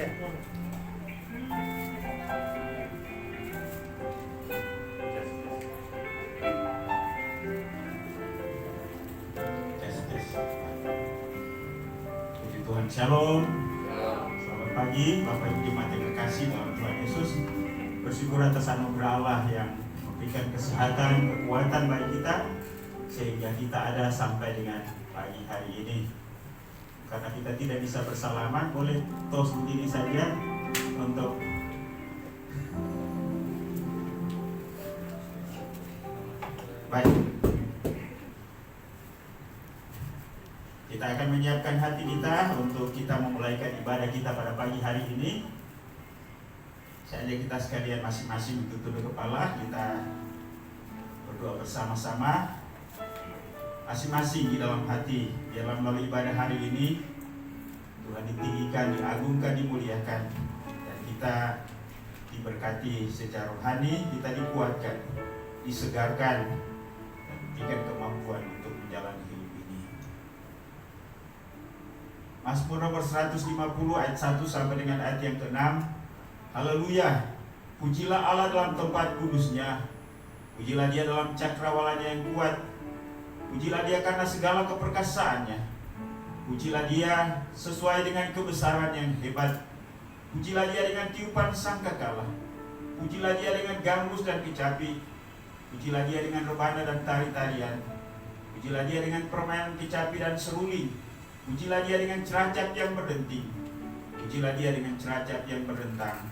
Puji Tuhan, shalom. Selamat pagi Bapak Ibu Jemaat yang terkasih dalam Tuhan Yesus. Bersyukur atas anugerah Allah yang memberikan kesehatan, kekuatan bagi kita sehingga kita ada sampai dengan pagi hari ini. Karena kita tidak bisa bersalaman, boleh tos begini saja untuk baik. Kita akan menyiapkan hati kita untuk kita memulaikan ibadah kita pada pagi hari ini. Saya ajak kita sekalian masing-masing untuk tunduk kepala, kita berdoa bersama-sama. Masing-masing di dalam hati, dalam melalui ibadah hari ini Tuhan ditinggikan, diagungkan, dimuliakan, dan kita diberkati secara rohani, kita dikuatkan, disegarkan, dan diberikan kemampuan untuk menjalani hidup ini. Mazmur nomor 150 ayat 1 sampai dengan ayat yang ke-6. Haleluya, pujilah Allah dalam tempat kudusnya, pujilah Dia dalam cakrawalanya yang kuat, pujilah Dia karena segala keperkasaannya, pujilah Dia sesuai dengan kebesaran yang hebat, pujilah Dia dengan tiupan sangkakala, pujilah Dia dengan gambus dan kecapi, pujilah Dia dengan rebana dan tari-tarian, pujilah Dia dengan permainan kecapi dan seruling, pujilah Dia dengan ceracap yang berdenting, pujilah Dia dengan ceracap yang berdentang.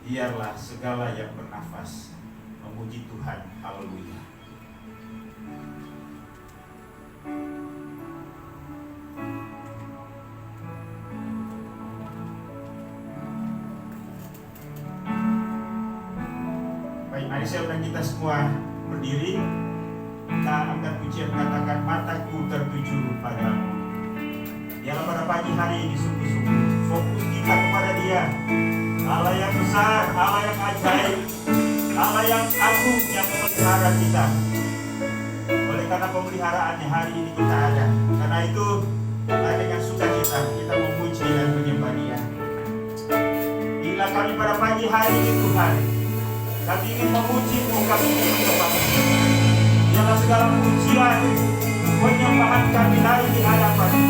Biarlah segala yang bernafas memuji Tuhan. Haleluya. Baik, mari saya undang kita semua berdiri. Kita angkat pujian, katakan mataku tertuju padamu. Biarlah pada pagi hari ini sungguh-sungguh fokus kita kepada Dia, Allah yang besar, Allah yang ajaib, Allah yang agung yang memelihara kita. Oleh karena pemeliharaannya hari ini kita ada. Karena itu dengan sukacita kita memuji dan menyembah Dia. Bila kami pada pagi hari ini Tuhan, kami ingin memuji-Mu, kami ingin menyembah-Mu. Biarlah segala pujian, penyembahan kami naik di hadapan-Mu.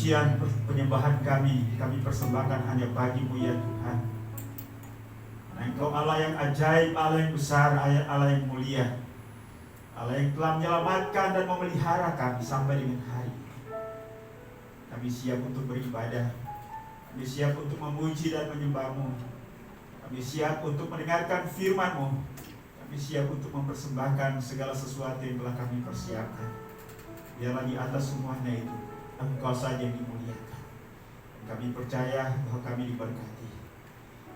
Pujian penyembahan kami persembahkan hanya bagi-Mu ya Tuhan. Karena Engkau Allah yang ajaib, Allah yang besar, Allah yang mulia, Allah yang telah menyelamatkan dan memelihara kami sampai dengan hari ini. Kami siap untuk beribadah, kami siap untuk memuji dan menyembah-Mu, kami siap untuk mendengarkan firman-Mu, kami siap untuk mempersembahkan segala sesuatu yang telah kami persiapkan. Biarlah di atas semuanya itu Engkau saja yang dimuliakan. Kami percaya bahwa kami diberkati.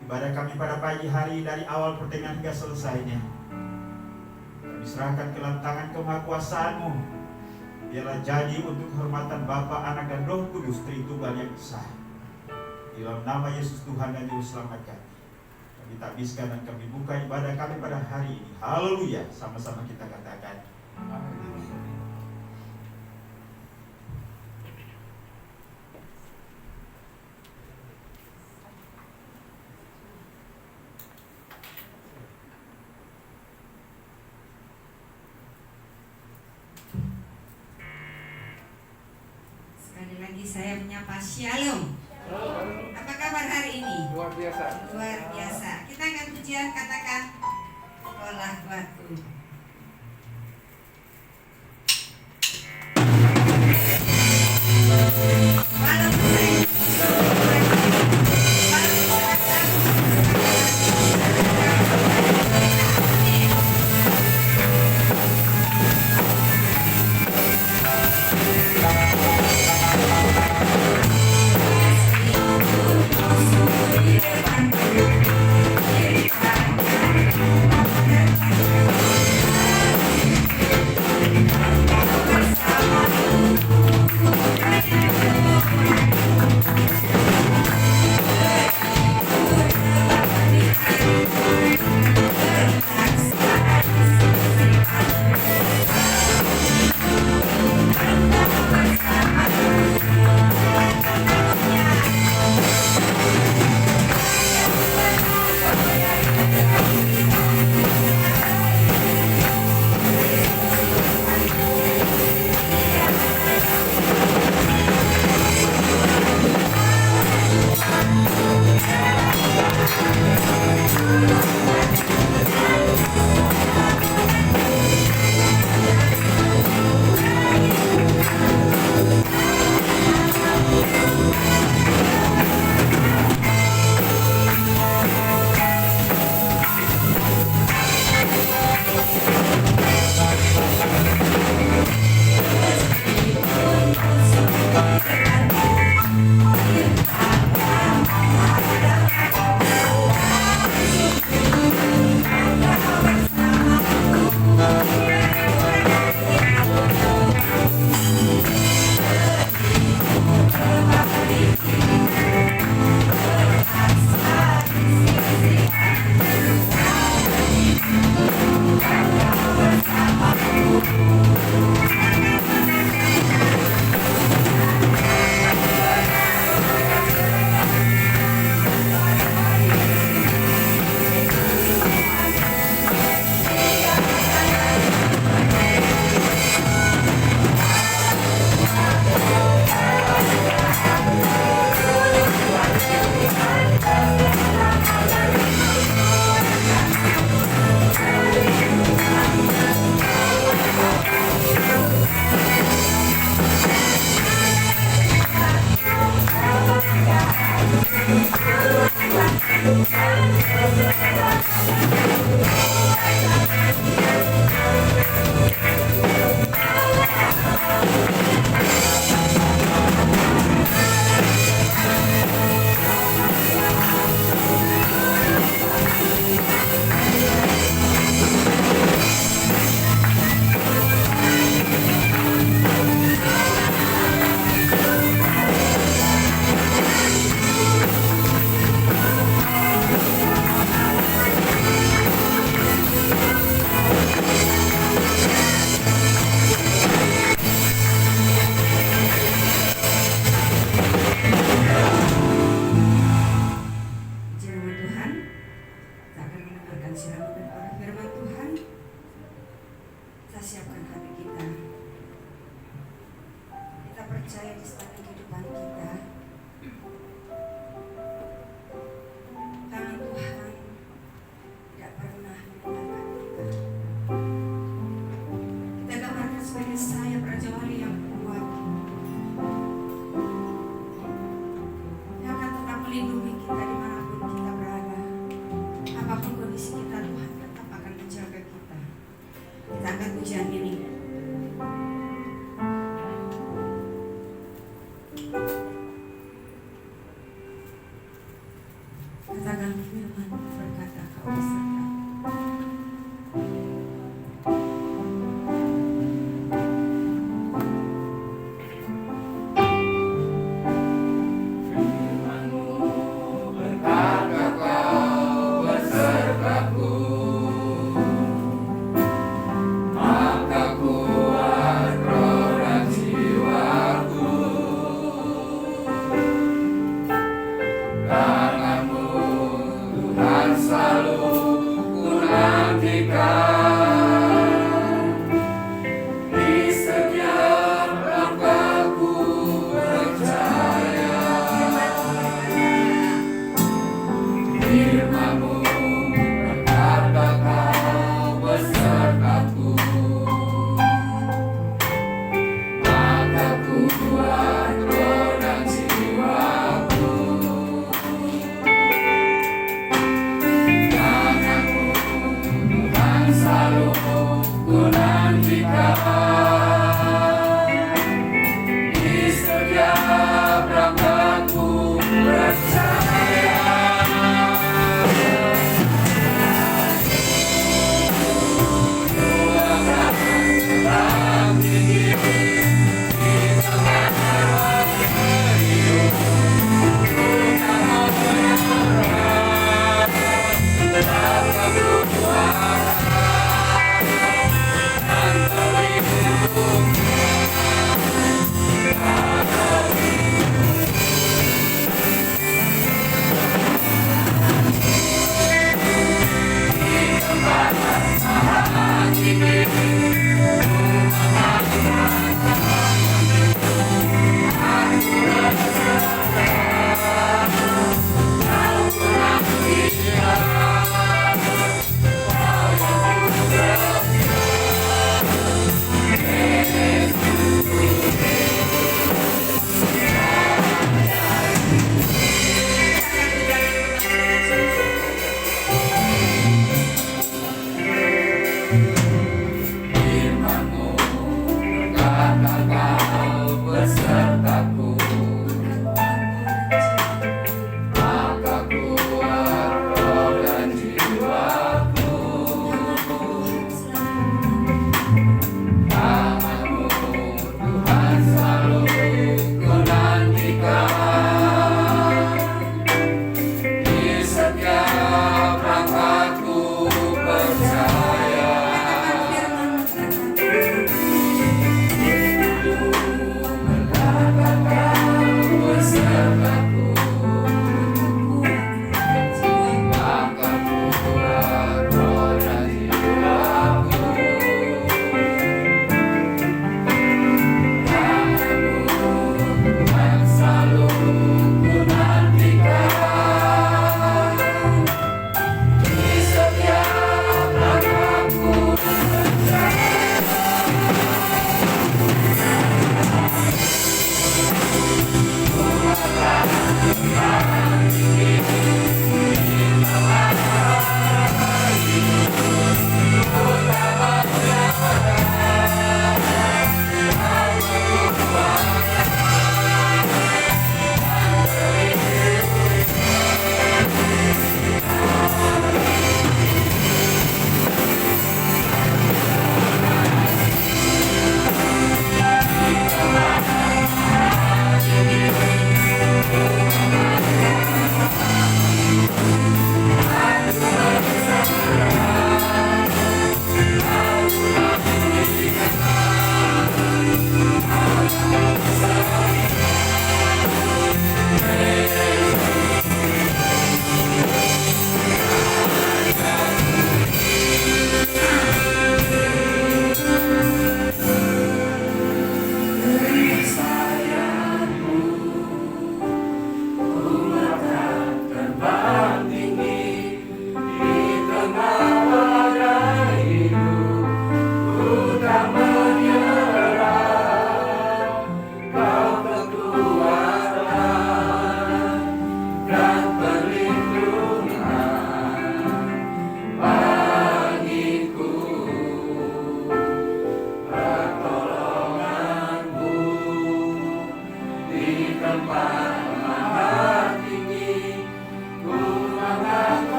Ibadah kami pada pagi hari dari awal pertengahan hingga selesainya, kami serahkan ke dalam tangan kemahakuasaan-Mu. Biarlah jadi untuk kehormatan Bapa, Anak dan Roh Kudus, Tritunggal yang besar. Di dalam nama Yesus Tuhan dan Juru Selamat kami tabiskan dan kami buka ibadah kami pada hari ini. Haleluya. Sama-sama kita katakan amin. Saya menyapa Shalom. Apa kabar hari ini? Luar biasa. Luar biasa. Kita akan pujian, katakan olah batu. Thank you. siapkan hati kita. Kita percaya di setiap kehidupan kita, tangan Tuhan tidak pernah meninggalkan kita. Kita gambarkan sebagai sayap Raja Wali yang kuat, yang akan tetap melindungi kita dimanapun kita berada. Apapun kondisi kita, Tuhan tetap akan menjaga kita. Kita angkat pujian ini. Katakan firman berkata, kau beserta.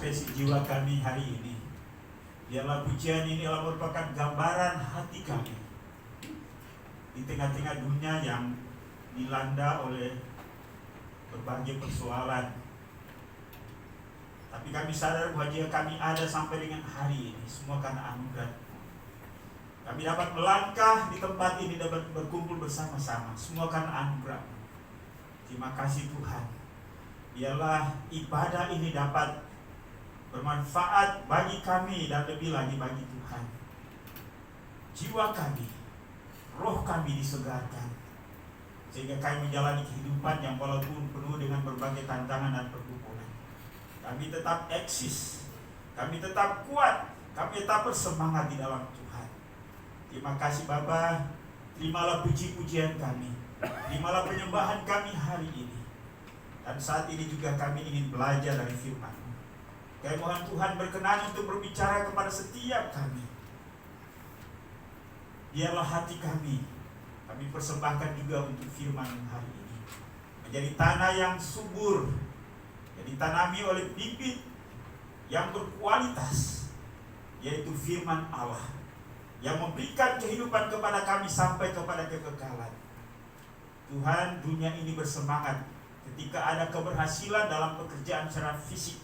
ekspresi jiwa kami hari ini. Biarlah pujian ini adalah merupakan gambaran hati kami di tengah-tengah dunia yang dilanda oleh berbagai persoalan. Tapi kami sadar bahwa jika kami ada sampai dengan hari ini, semua karena anugerah. Kami dapat melangkah di tempat ini, dapat berkumpul bersama-sama, semua karena anugerah. Terima kasih Tuhan. Biarlah ibadah ini dapat bermanfaat bagi kami dan lebih lagi bagi Tuhan. Jiwa kami, roh kami disegarkan, sehingga kami menjalani kehidupan yang walaupun penuh dengan berbagai tantangan dan pergumulan, kami tetap eksis, kami tetap kuat, kami tetap bersemangat di dalam Tuhan. Terima kasih Bapa. Terimalah puji-pujian kami, terimalah penyembahan kami hari ini. Dan saat ini juga kami ingin belajar dari firman-Mu. Kami mohon Tuhan berkenan untuk berbicara kepada setiap kami. Biarlah hati kami persembahkan juga untuk firman hari ini, menjadi tanah yang subur, yang ditanami oleh bibit yang berkualitas, yaitu firman Allah, yang memberikan kehidupan kepada kami sampai kepada kekekalan. Tuhan, dunia ini bersemangat ketika ada keberhasilan dalam pekerjaan secara fisik.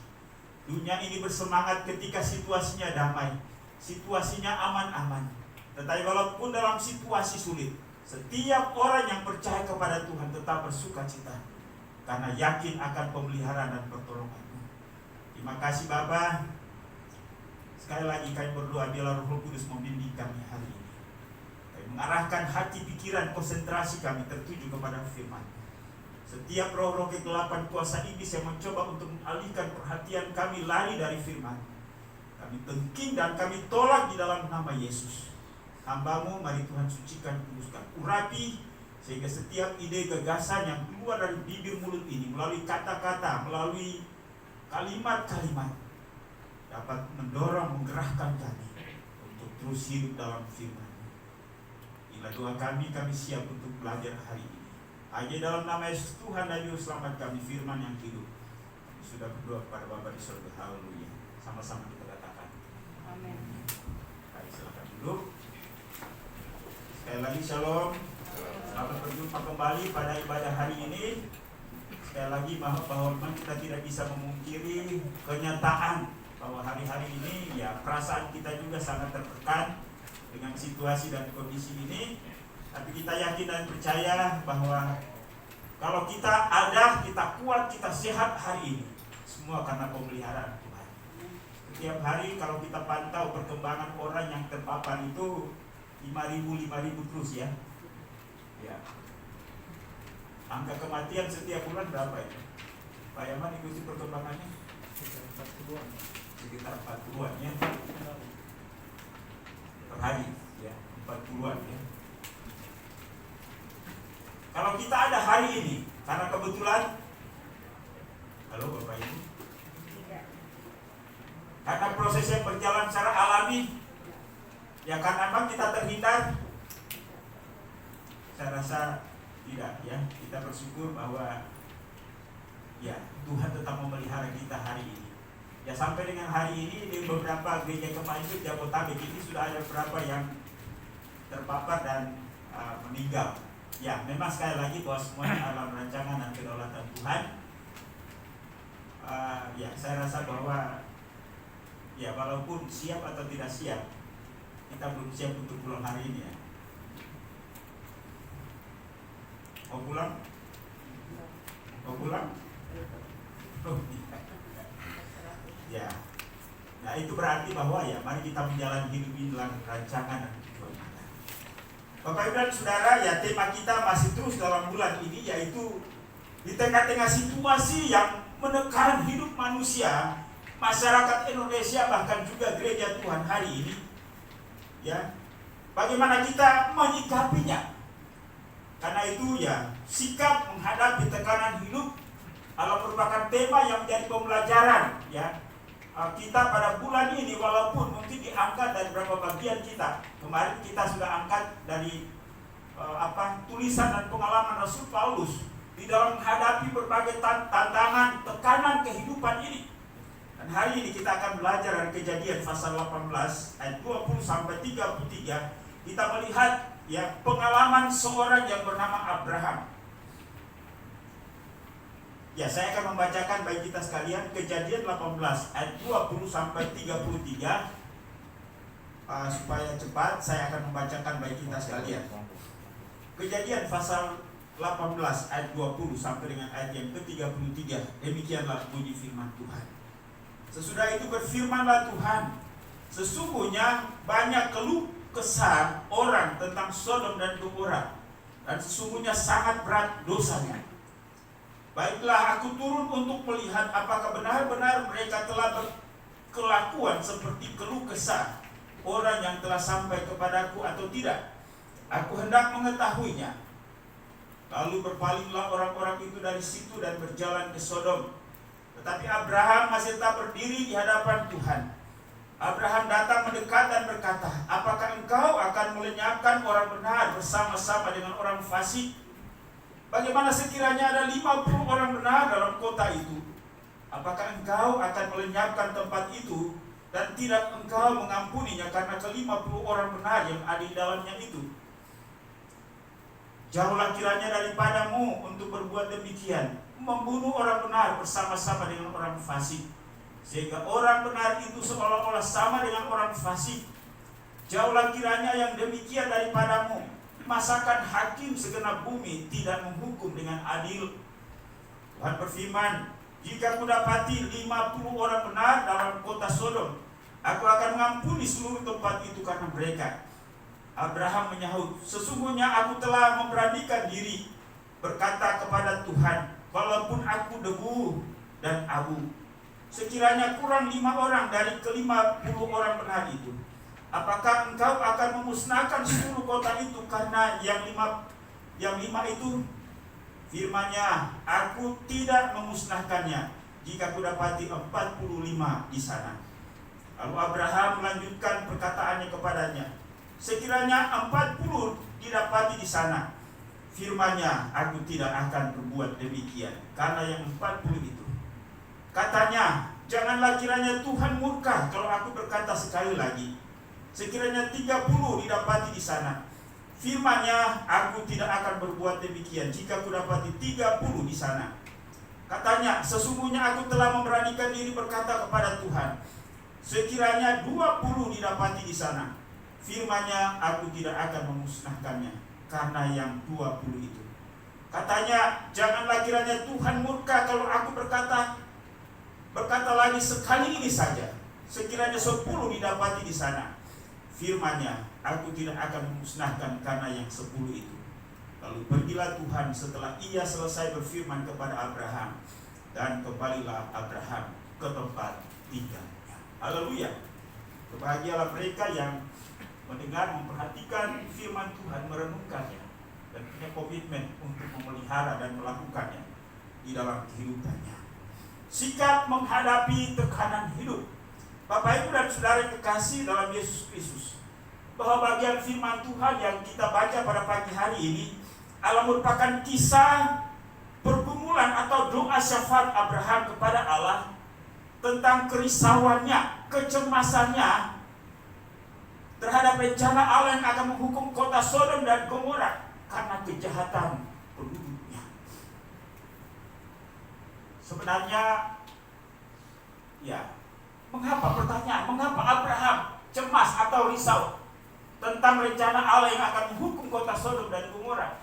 Dunia ini bersemangat ketika situasinya damai, situasinya aman-aman. Tetapi walaupun dalam situasi sulit, setiap orang yang percaya kepada Tuhan tetap bersuka cita, karena yakin akan pemeliharaan dan pertolongan-Mu. Terima kasih Bapa. Sekali lagi kami berdoa, biarlah Roh Kudus membimbing kami hari ini, kami mengarahkan hati, pikiran, konsentrasi kami tertuju kepada firman. Setiap roh-roh kegelapan kuasa iblis yang mencoba untuk mengalihkan perhatian kami lari dari firman, kami tengking dan kami tolak di dalam nama Yesus. Hamba-Mu, mari Tuhan sucikan, kuduskan, urapi, sehingga setiap ide gagasan yang keluar dari bibir mulut ini, melalui kata-kata, melalui kalimat-kalimat, dapat mendorong, menggerakkan kami untuk terus hidup dalam firman-Mu. Inilah doa kami siap untuk belajar hari ini. Hanya dalam nama Yesus Tuhan dan Juru Selamat kami, firman yang hidup. Kami sudah berdoa kepada Bapa di surga. Haleluya. Sama-sama kita katakan amin. Baik, silakan duduk. Sekali lagi shalom. Selamat berjumpa kembali pada ibadah hari ini. Sekali lagi bahwa memang kita tidak bisa memungkiri kenyataan bahwa hari-hari ini ya perasaan kita juga sangat tertekan dengan situasi dan kondisi ini. Tapi kita yakin dan percaya bahwa kalau kita ada, kita kuat, kita sehat hari ini, semua karena pemeliharaan Tuhan. Setiap hari kalau kita pantau perkembangan orang yang terpapar itu 5.000 terus ya. Ya. Angka kematian setiap bulan berapa itu? Pak Yaman ikuti perkembangannya? Sekitar 40-an ya. Per hari ya, 40-an ya. Kalau kita ada hari ini karena kebetulan, halo Bapak Ibu, karena prosesnya berjalan secara alami, ya karena memang kita terhindar, saya rasa tidak ya. Kita bersyukur bahwa ya Tuhan tetap memelihara kita hari ini. Ya sampai dengan hari ini di beberapa gereja kemajuan Jabodetabek ini sudah ada beberapa yang terpapar dan meninggal. Ya memang sekali lagi bahwa semuanya dalam rancangan dan kedaulatan Tuhan. Ya saya rasa bahwa ya walaupun siap atau tidak siap, kita belum siap untuk pulang hari ini ya. Mau pulang? Mau pulang? Oh, ya. Nah itu berarti bahwa ya mari kita menjalani hidup ini dalam rancangan dan tujuan Allah. Bapak Ibu dan Saudara, ya tema kita masih terus dalam bulan ini, yaitu di tengah-tengah situasi yang menekan hidup manusia, masyarakat Indonesia, bahkan juga gereja Tuhan hari ini, ya bagaimana kita menyikapinya. Karena itu ya sikap menghadapi tekanan hidup adalah merupakan tema yang menjadi pembelajaran ya kita pada bulan ini, walaupun mungkin diangkat dari beberapa bagian kita. Kemarin kita sudah angkat dari tulisan dan pengalaman Rasul Paulus di dalam menghadapi berbagai tantangan, tekanan kehidupan ini. Dan hari ini kita akan belajar dari Kejadian pasal 18 ayat 20 sampai 33. Kita melihat ya pengalaman seorang yang bernama Abraham. Ya, saya akan membacakan bagi kita sekalian Kejadian 18 ayat 20 sampai 33. Supaya cepat saya akan membacakan bagi kita sekalian. Kejadian pasal 18 ayat 20 sampai dengan ayat yang ke-33. Demikianlah bunyi firman Tuhan. Sesudah itu berfirmanlah Tuhan, sesungguhnya banyak keluh kesah orang tentang Sodom dan Gomora, dan sesungguhnya sangat berat dosanya. Baiklah, aku turun untuk melihat apakah benar-benar mereka telah berkelakuan seperti keluh kesah orang yang telah sampai kepadaku atau tidak. Aku hendak mengetahuinya. Lalu berpalinglah orang-orang itu dari situ dan berjalan ke Sodom. Tetapi Abraham masih tetap berdiri di hadapan Tuhan. Abraham datang mendekat dan berkata, apakah engkau akan melenyapkan orang benar bersama-sama dengan orang fasik? Bagaimana sekiranya ada 50 orang benar dalam kota itu? Apakah engkau akan melenyapkan tempat itu dan tidak engkau mengampuninya karena ke-50 orang benar yang ada di dalamnya itu? Jauhlah kiranya daripadamu untuk berbuat demikian, membunuh orang benar bersama-sama dengan orang fasik, sehingga orang benar itu seolah-olah sama dengan orang fasik. Jauhlah kiranya yang demikian daripadamu. Masakan hakim segenap bumi tidak menghukum dengan adil? Tuhan berfirman, jika kudapati 50 orang benar dalam kota Sodom, aku akan mengampuni seluruh tempat itu karena mereka. Abraham menyahut, sesungguhnya aku telah memberanikan diri berkata kepada Tuhan, walaupun aku debu dan abu, sekiranya kurang 5 orang dari ke-50 orang benar itu, apakah engkau akan memusnahkan seluruh kota itu karena yang lima itu? Firman-Nya, aku tidak memusnahkannya jika kudapati 45 di sana. Lalu Abraham melanjutkan perkataannya kepadanya, sekiranya 40 didapati di sana. Firman-Nya, aku tidak akan berbuat demikian karena yang 40 itu. Katanya, janganlah kiranya Tuhan murka kalau aku berkata sekali lagi, sekiranya 30 didapati di sana. Firman-Nya, aku tidak akan berbuat demikian jika aku dapati 30 di sana. Katanya, sesungguhnya aku telah memberanikan diri berkata kepada Tuhan, sekiranya 20 didapati di sana. Firman-Nya, aku tidak akan memusnahkannya karena yang 20 itu. Katanya, janganlah kiranya Tuhan murka kalau aku berkata lagi sekali ini saja, sekiranya 10 didapati di sana. Firman-Nya, aku tidak akan memusnahkan karena yang 10 itu. Lalu pergilah Tuhan setelah ia selesai berfirman kepada Abraham, dan kembalilah Abraham ke tempat tinggalnya. Haleluya. Berbahagialah mereka yang mendengar, memperhatikan firman Tuhan, merenungkannya, dan punya komitmen untuk memelihara dan melakukannya di dalam kehidupannya. Sikap menghadapi tekanan hidup. Bapak, Ibu, dan Saudara yang kekasih dalam Yesus Kristus, bahwa bagian firman Tuhan yang kita baca pada pagi hari ini adalah merupakan kisah pergumulan atau doa syafaat Abraham kepada Allah tentang kerisauannya, kecemasannya terhadap rencana Allah yang akan menghukum kota Sodom dan Gomora karena kejahatan penduduknya. Sebenarnya, ya, mengapa Abraham cemas atau risau tentang rencana Allah yang akan menghukum kota Sodom dan Gomora?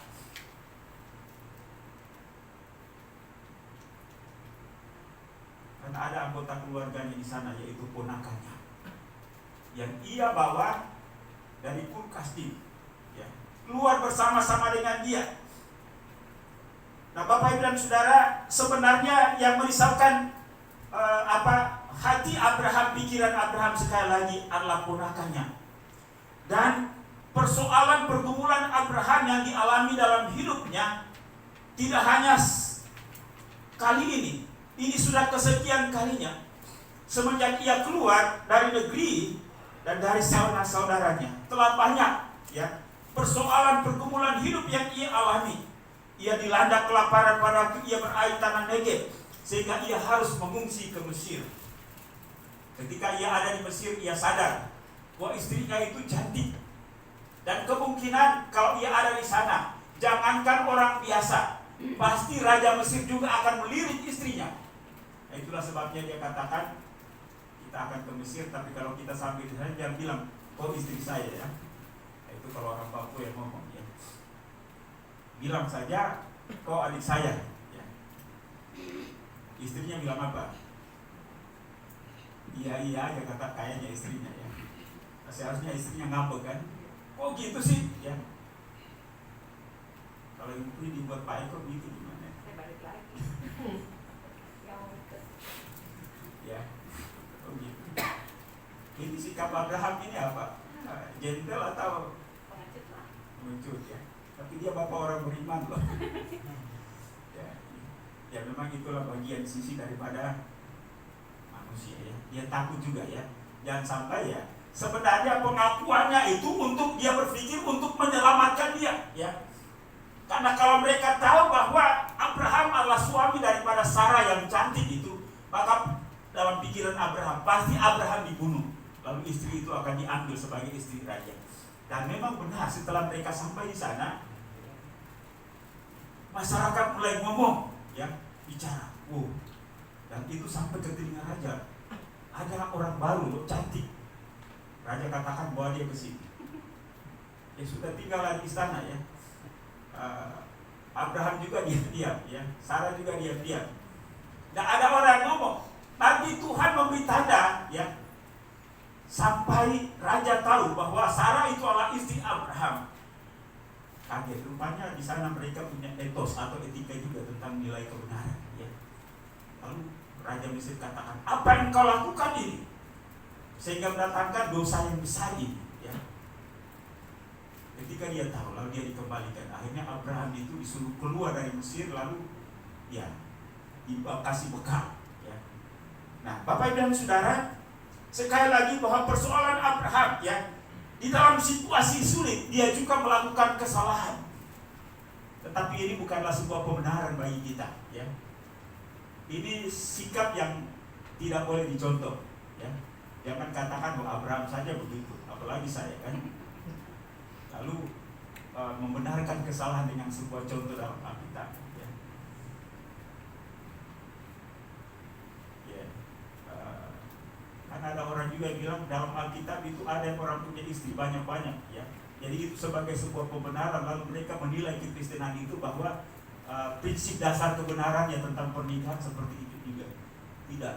Karena ada anggota keluarganya di sana, yaitu ponakannya, yang ia bawa dari Kasdim, ya, keluar bersama-sama dengan dia. Nah, Bapak, Ibu, dan Saudara, sebenarnya yang merisaukan hati Abraham, pikiran Abraham sekali lagi adalah ponakannya. Dan persoalan pergumulan Abraham yang dialami dalam hidupnya tidak hanya kali ini sudah kesekian kalinya semenjak ia keluar dari negeri dan dari saudara-saudaranya. Telah banyak, ya, persoalan pergumulan hidup yang ia alami. Ia dilanda kelaparan pada waktu ia beraih tanah Negev, sehingga ia harus mengungsi ke Mesir. Ketika ia ada di Mesir, ia sadar bahwa istrinya itu cantik. Dan kemungkinan kalau ia ada di sana, jangankan orang biasa, pasti Raja Mesir juga akan melirik istrinya. Nah, itulah sebabnya dia katakan, kita akan ke Mesir, tapi kalau kita sampai di sana jangan bilang, oh istri saya ya. Nah, itu kalau orang Papua yang ngomong ya. Bilang saja, kau adik saya ya. Istrinya bilang apa? Iya aja kata kayaknya istrinya ya. Seharusnya istrinya ngambek kan. Kok gitu sih ya. Kalau ibu ini dibuat Pak Eko gitu gimana? Saya balik lagi. Ya. Oh gitu. Ini sikap Abraham ini apa? Gentle atau Pengecut lah. pengecut ya. Tapi dia bapak orang beriman loh. Ya memang itulah bagian sisi daripada manusia ya. Dia takut juga ya. Jangan sampai ya. Sebenarnya pengakuannya itu untuk dia berpikir untuk menyelamatkan dia ya. Karena kalau mereka tahu bahwa Abraham adalah suami daripada Sarah yang cantik itu, maka dalam pikiran Abraham pasti Abraham dibunuh. Lalu istri itu akan diambil sebagai istri raja. Dan memang benar setelah mereka sampai di sana, masyarakat mulai ngomong ya, bicara. Dan itu sampai ke telinga raja. Ada orang baru loh, cantik. Raja katakan bawa dia ke sini. Ya sudah tinggal di istana ya. Abraham juga diam-diam ya. Sarah juga diam-diam. Dan ada orang ngomong, nanti Tuhan memberi tanda ya. Sampai raja tahu bahwa Sarah itu adalah istri Abraham. Kaget, rupanya di sana mereka punya etos atau etika juga tentang nilai kebenaran ya. Lalu Raja Mesir katakan, apa yang kau lakukan ini? Sehingga mendatangkan dosa yang besar ini ya. Ketika dia tahu, lalu dia dikembalikan. Akhirnya Abraham itu disuruh keluar dari Mesir, lalu ya dikasih bekal ya. Nah Bapak Ibu dan Saudara, sekali lagi bahwa persoalan Abraham ya, di dalam situasi sulit dia juga melakukan kesalahan. Tetapi ini bukanlah sebuah pembenaran bagi kita ya. Ini sikap yang tidak boleh dicontoh ya. Jangan katakan bahwa Abraham saja begitu, apalagi saya kan. Lalu membenarkan kesalahan dengan sebuah contoh dalam Alkitab ya. Karena ada orang juga yang bilang dalam Alkitab itu ada yang orang punya istri banyak-banyak ya. Jadi itu sebagai sebuah pembenaran. Lalu mereka menilai kekristenan itu bahwa prinsip dasar kebenarannya tentang pernikahan seperti itu juga. Tidak.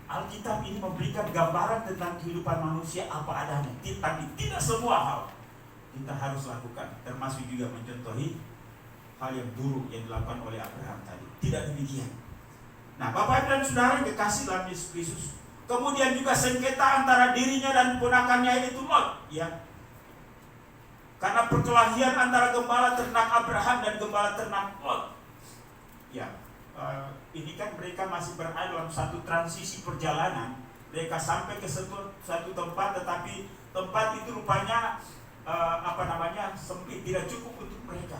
Alkitab ini memberikan gambaran tentang kehidupan manusia apa adanya. Tapi tidak semua hal kita harus lakukan, termasuk juga mencontohi hal yang buruk yang dilakukan oleh Abraham tadi. Tidak demikian. Nah, Bapak dan Saudara yang kekasih dalam Yesus Kristus, kemudian juga sengketa antara dirinya dan ponakannya yaitu Lot, ya. Karena perkelahian antara gembala ternak Abraham dan gembala ternak Lot. Ya, ini kan mereka masih berada dalam satu transisi perjalanan. Mereka sampai ke satu tempat, tetapi tempat itu rupanya sempit, tidak cukup untuk mereka.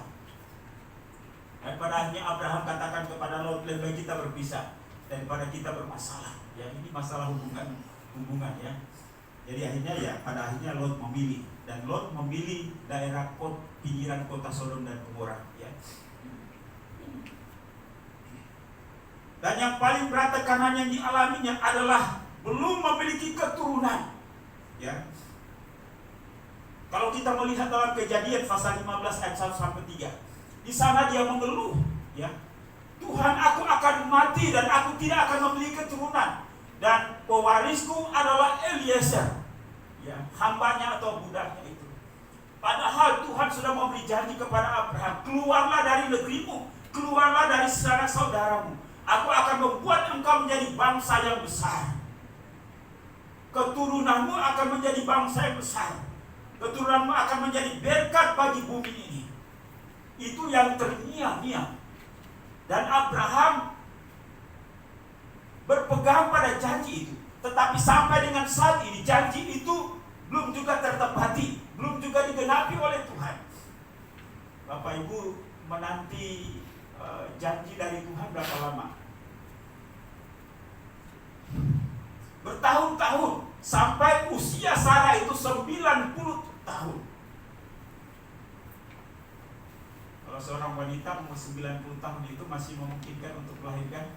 Dan pada akhirnya Abraham katakan kepada Lot, lebih baik kita berpisah daripada kita bermasalah. Ya, ini masalah hubungan ya. Jadi akhirnya ya pada akhirnya Lot memilih, dan Lot memilih daerah pinggiran kota Sodom dan Gomora ya. Dan yang paling berat tekanan yang dialaminya adalah belum memiliki keturunan ya. Kalau kita melihat dalam Kejadian pasal 15 ayat 1 sampai 3, di sana dia mengeluh ya. Tuhan, aku akan mati dan aku tidak akan memiliki keturunan, dan pewarisku adalah Eliezer ya, hambanya atau budaknya itu. Padahal Tuhan sudah memberi janji kepada Abraham, keluarlah dari negerimu, keluarlah dari sanak saudaramu, aku akan membuat engkau menjadi bangsa yang besar, keturunanmu akan menjadi bangsa yang besar, keturunanmu akan menjadi berkat bagi bumi ini. Itu yang terngiang-ngiang. Dan Abraham berpegang pada janji itu. Tetapi sampai dengan saat ini janji itu belum juga tertepati, belum juga digenapi oleh Tuhan. Bapak Ibu menanti janji dari Tuhan berapa lama? bertahun-tahun, sampai usia Sarah itu 90 tahun. Kalau seorang wanita umur 90 tahun itu masih memungkinkan untuk melahirkan?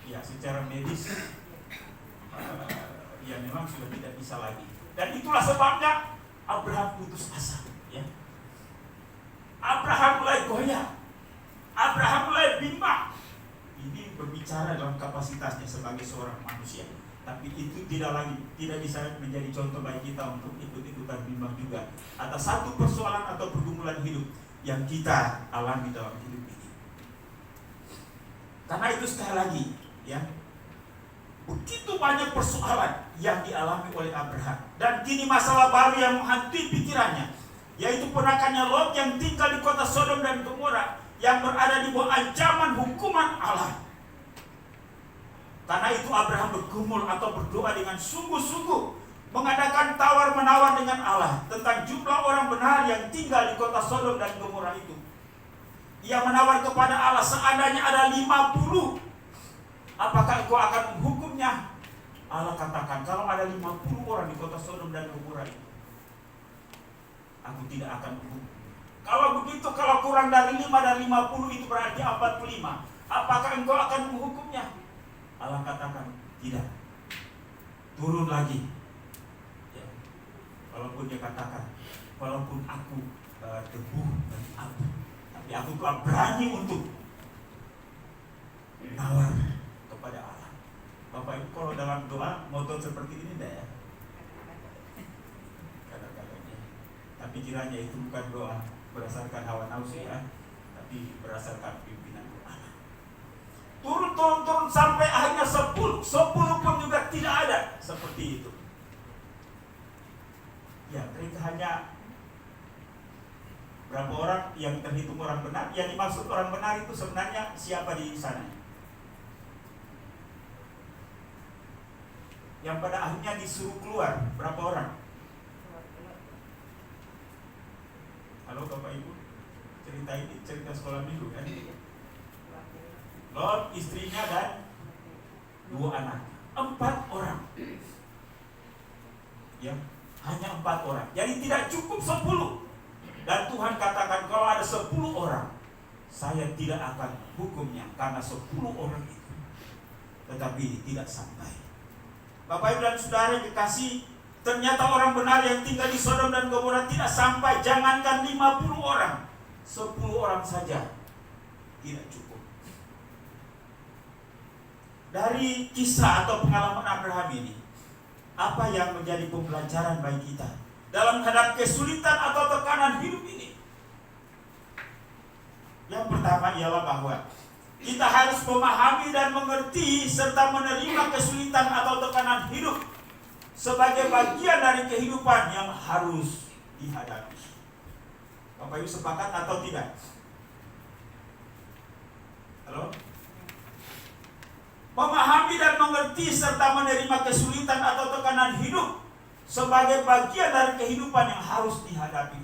Ya, secara medis ya memang sudah tidak bisa lagi. Dan itulah sebabnya Abraham putus asa, ya. Abraham mulai goyah, Abraham mulai bimbang. Ini berbicara dalam kapasitasnya sebagai seorang manusia, tapi itu tidak bisa menjadi contoh bagi kita untuk ikut-ikutan bimbang juga atas satu persoalan atau pergumulan hidup yang kita alami dalam hidup ini. Karena itu sekali lagi, ya, begitu banyak persoalan yang dialami oleh Abraham, dan kini masalah baru yang menghantui pikirannya, yaitu ponakannya Lot yang tinggal di kota Sodom dan Gomora yang berada di bawah ancaman hukuman Allah. Karena itu Abraham bergumul atau berdoa dengan sungguh-sungguh, mengadakan tawar-menawar dengan Allah tentang jumlah orang benar yang tinggal di kota Sodom dan Gomora itu. Ia menawar kepada Allah, seandainya ada 50, apakah engkau akan menghukumnya? Allah katakan, kalau ada 50 orang di kota Sodom dan Gomora itu, aku tidak akan menghukum. Kalau begitu, kalau kurang dari 5 dan 50 itu berarti 45. Apakah engkau akan menghukumnya? Allah katakan, tidak. Turun lagi. Ya. Walaupun dia katakan, walaupun aku debu dan abu, tapi aku telah berani untuk menawar kepada Allah. Bapak Ibu, kalau dalam doa moto seperti ini enggak ya? Kadang-kadang ya. Tapi kiranya itu bukan doa berdasarkan hawa nafsu ya, tapi berdasarkan pimpinan Allah. Turun sampai akhirnya 10 pun juga tidak ada seperti itu. Ya, mereka hanya berapa orang yang terhitung orang benar. Yang dimaksud orang benar itu sebenarnya siapa di sana? Yang pada akhirnya disuruh keluar, berapa orang? Halo Bapak Ibu, cerita ini cerita sekolah minggu kan? Lot, istrinya dan 2 anak, 4 orang. Ya, hanya 4 orang. Jadi tidak cukup 10. Dan Tuhan katakan, kalau ada 10 orang, saya tidak akan hukumnya karena 10 orang itu. Tetapi tidak sampai. Bapak Ibu dan Saudara dikasih, ternyata orang benar yang tinggal di Sodom dan Gomora tidak sampai, jangankan 50 orang, 10 orang saja tidak cukup. Dari kisah atau pengalaman Abraham ini, apa yang menjadi pembelajaran bagi kita dalam menghadapi kesulitan atau tekanan hidup ini? Yang pertama ialah bahwa kita harus memahami dan mengerti serta menerima kesulitan atau tekanan hidup sebagai bagian dari kehidupan yang harus dihadapi. Bapak Ibu sepakat atau tidak? Halo? Memahami dan mengerti serta menerima kesulitan atau tekanan hidup sebagai bagian dari kehidupan yang harus dihadapi.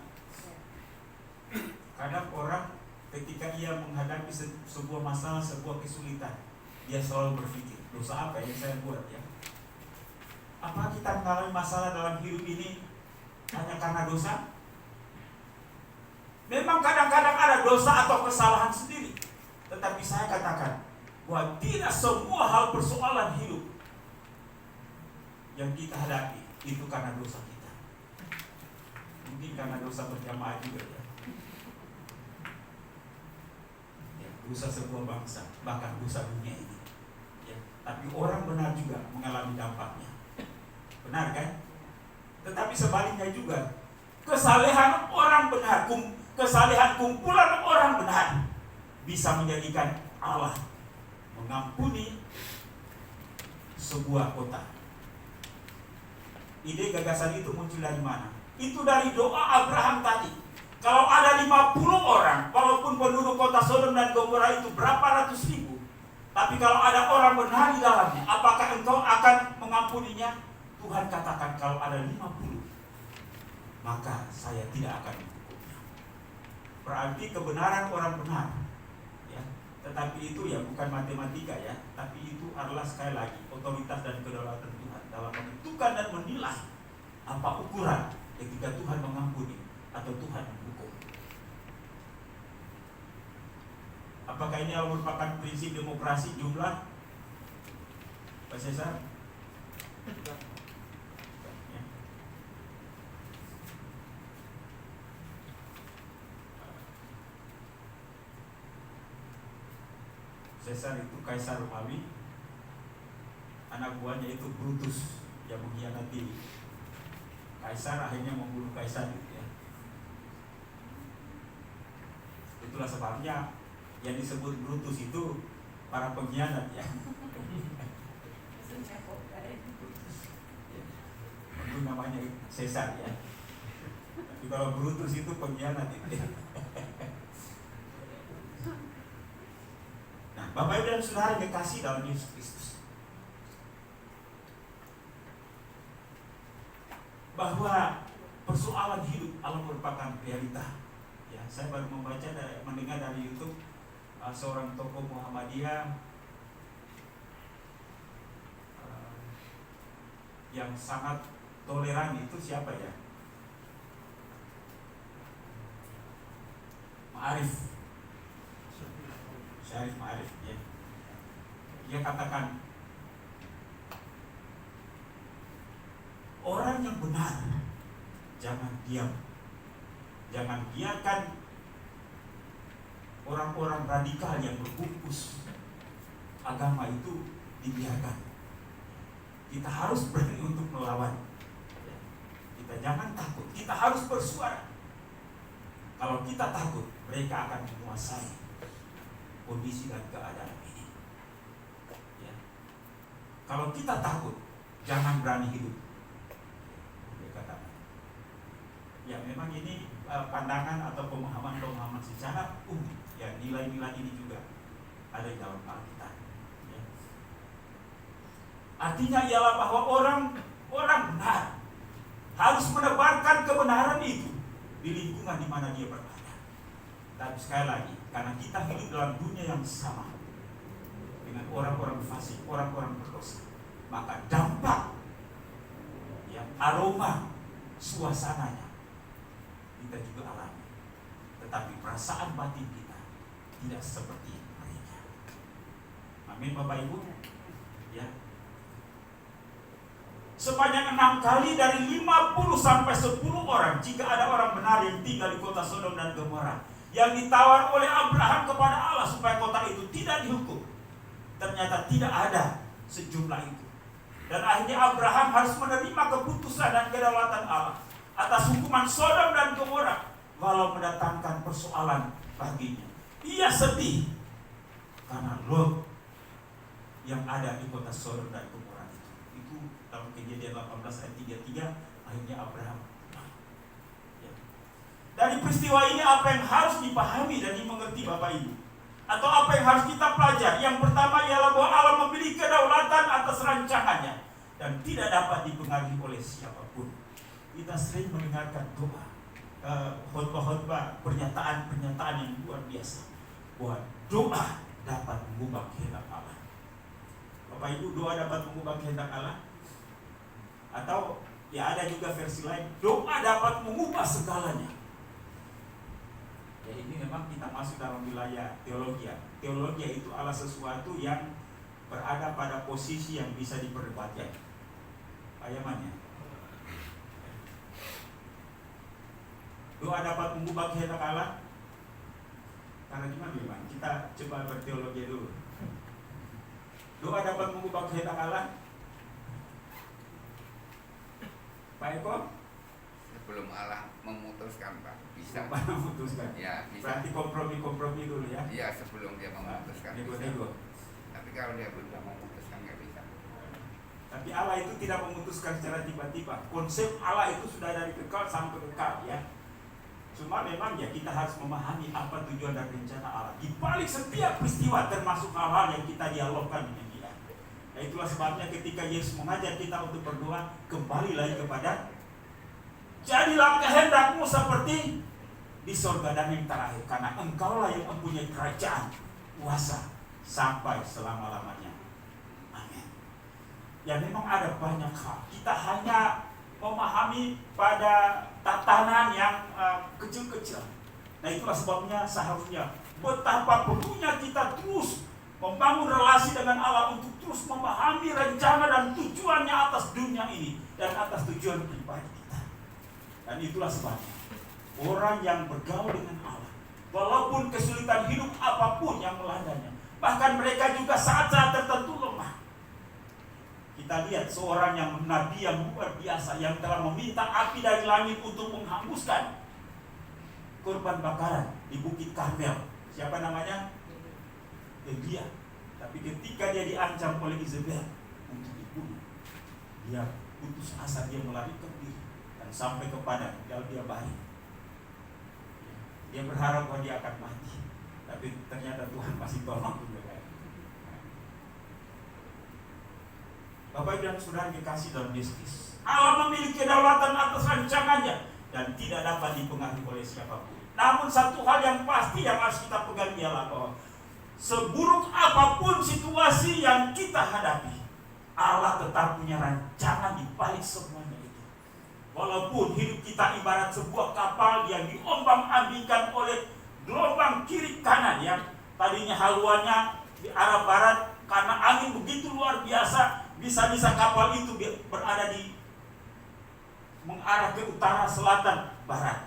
Kadang orang ketika ia menghadapi sebuah masalah, sebuah kesulitan, dia selalu berpikir, dosa apa yang saya buat ya? Apa kita mengalami masalah dalam hidup ini hanya karena dosa? Memang kadang-kadang ada dosa atau kesalahan sendiri. Tetapi saya katakan bahwa tidak semua hal persoalan hidup yang kita hadapi itu karena dosa kita. Mungkin karena dosa berjamaah juga ya. Dosa sebuah bangsa, bahkan dosa dunia ini ya. Tapi orang benar juga mengalami dampaknya. Benar kan? Tetapi sebaliknya juga, kesalehan orang benar, kesalehan kumpulan orang benar bisa menjadikan Allah mengampuni sebuah kota. Ide gagasan itu muncul dari mana? Itu dari doa Abraham tadi. Kalau ada 50 orang, walaupun penduduk kota Sodom dan Gomora itu berapa ratus ribu, tapi kalau ada orang benar di dalamnya, apakah engkau akan mengampuninya? Tuhan katakan, kalau ada 50, maka saya tidak akan menghukumnya. Berarti kebenaran orang benar ya, Tetapi itu ya bukan matematika ya, tapi itu adalah sekali lagi otoritas dan kedaulatan Tuhan dalam menentukan dan menilai apa ukuran ketika Tuhan mengampuni atau Tuhan menghukum. Apakah ini merupakan prinsip demokrasi jumlah? Pak Cesar? Ya. Caesar itu kaisar Romawi, anak buahnya itu Brutus yang mengkhianati kaisar, akhirnya membunuh kaisar gitu ya. Itulah sebabnya yang disebut Brutus itu para pengkhianat ya. Itu namanya Caesar ya. Tapi kalau Brutus itu pengkhianat itu ya. Bapak Ibu dan Saudara yang dikasihi dalam Yesus Kristus, bahwa persoalan hidup Allah merupakan realita. Ya, saya baru mendengar dari YouTube seorang tokoh Muhammadiyah yang sangat toleran, itu siapa ya? Syarif Ma'arif ya. Dia katakan orang yang benar jangan diam, jangan biarkan orang-orang radikal yang berbungkus agama itu dibiarkan. Kita harus berani untuk melawan. Kita jangan takut, kita harus bersuara. Kalau kita takut, mereka akan menguasai kondisi dan keadaan ini. Ya. Kalau kita takut, jangan berani hidup. Dia katakan. Ya, memang ini pandangan atau pemahaman secara umum. Ya, nilai-nilai ini juga ada di dalam Alkitab. Ya. Artinya ialah bahwa orang benar harus menebarkan kebenaran itu di lingkungan di mana dia berada. Tapi sekali lagi, karena kita hidup dalam dunia yang sama dengan orang-orang fasik, orang-orang berdosa, maka dampak, ya, aroma, suasananya kita juga alami. Tetapi perasaan batin kita tidak seperti mereka. Amin Bapak Ibu. Ya. Sebanyak 6 kali dari 50 sampai 10 orang, jika ada orang benar yang tinggal di kota Sodom dan Gomora, yang ditawar oleh Abraham kepada Allah supaya kota itu tidak dihukum, ternyata tidak ada sejumlah itu. Dan akhirnya Abraham harus menerima keputusan dan kedaulatan Allah atas hukuman Sodom dan Gomora, walau mendatangkan persoalan baginya. Ia sedih karena Lot yang ada di kota Sodom dan Gomora itu dalam Kejadian 18 ayat 33, akhirnya Abraham. Dari peristiwa ini apa yang harus dipahami dan dimengerti Bapak Ibu? Atau apa yang harus kita pelajari? Yang pertama ialah bahwa Allah memiliki kedaulatan atas rancangannya dan tidak dapat dipengaruhi oleh siapapun. Kita sering mendengarkan doa, khotbah-khotbah, pernyataan-pernyataan yang luar biasa bahwa doa dapat mengubah kehendak Allah. Bapak Ibu, doa dapat mengubah kehendak Allah? Atau ya ada juga versi lain, doa dapat mengubah segalanya. Ya, ini memang kita masuk dalam wilayah teologi. Teologi itu adalah sesuatu yang berada pada posisi yang bisa diperdebatkan. Ayamannya. Doa dapat mengubah kehendak Allah? Karena gimana memang? Kita coba berteologi dulu. Doa dapat mengubah kehendak Allah? Pak Eko? Sebelum Allah memutuskan, Pak, bisa. Memutuskan. Ya, bisa. Berarti kompromi dulu ya. Iya, sebelum dia memutuskan. Nego-nego. Tapi kalau dia belum memutuskan, nggak bisa. Tapi Allah itu tidak memutuskan secara tiba-tiba. Konsep Allah itu sudah dari kekal sampai kekal ya. Cuma memang ya kita harus memahami apa tujuan dan rencana Allah di balik setiap peristiwa, termasuk hal-hal yang kita dialogkan dengan Dia. Nah, itulah sebabnya ketika Yesus mengajar kita untuk berdoa, kembali lagi kepada jadilah kehendakmu seperti di sorga dan yang terakhir, karena engkaulah yang mempunyai kerajaan kuasa sampai selama-lamanya. Amin. Ya memang ada banyak hal. Kita hanya memahami pada tatanan yang kecil-kecil. Nah itulah sebabnya seharusnya betapa perlunya kita terus membangun relasi dengan Allah untuk terus memahami rencana dan tujuannya atas dunia ini dan atas tujuan pribadi kita. Dan itulah sebabnya orang yang bergaul dengan Allah, walaupun kesulitan hidup apapun yang melandanya, bahkan mereka juga saat-saat tertentu lemah. Kita lihat seorang yang nabi yang luar biasa yang telah meminta api dari langit untuk menghanguskan korban bakaran di Bukit Karmel. Siapa namanya? Elia. Tapi ketika dia diancam oleh Izebel untuk dibunuh, dia putus asa, dia melarikan diri dan sampai kepada dia baik. Dia berharap bahwa dia akan mati, tapi ternyata Tuhan masih tolong juga. Bapak dan saudara dikasih dalam Yesus, Allah memiliki kedaulatan atas rancangannya dan tidak dapat dipengaruhi oleh siapapun. Namun satu hal yang pasti yang harus kita pegang ialah bahwa seburuk apapun situasi yang kita hadapi, Allah tetap punya rancangan di balik semuanya itu. Walaupun hidup kita ibarat sebuah kapal yang diombang-ambingkan oleh gelombang kiri kanan yang tadinya haluannya di arah barat, karena angin begitu luar biasa, bisa-bisa kapal itu berada di mengarah ke utara, selatan, barat.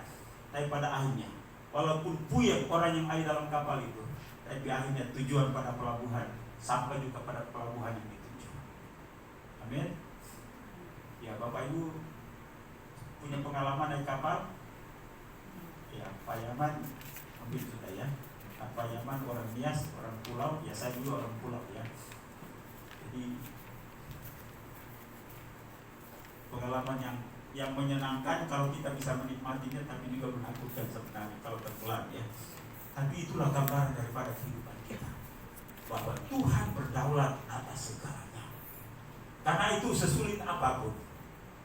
Tapi pada akhirnya, walaupun puyeng orang yang ada dalam kapal itu, tapi akhirnya tujuan pada pelabuhan, sampai juga pada pelabuhan yang dituju. Amin. Ya, Bapak Ibu punya pengalaman naik kapal? Ya, Pak Yaman mungkin sudah ya. Pak Yaman orang Nias, orang pulau, ya saya juga orang pulau ya. Jadi pengalaman yang menyenangkan kalau kita bisa menikmatinya, tapi juga menakutkan sebenarnya kalau terpelan ya. Tapi itulah gambaran daripada kehidupan kita, bahwa Tuhan berdaulat atas segalanya. Karena itu sesulit apapun,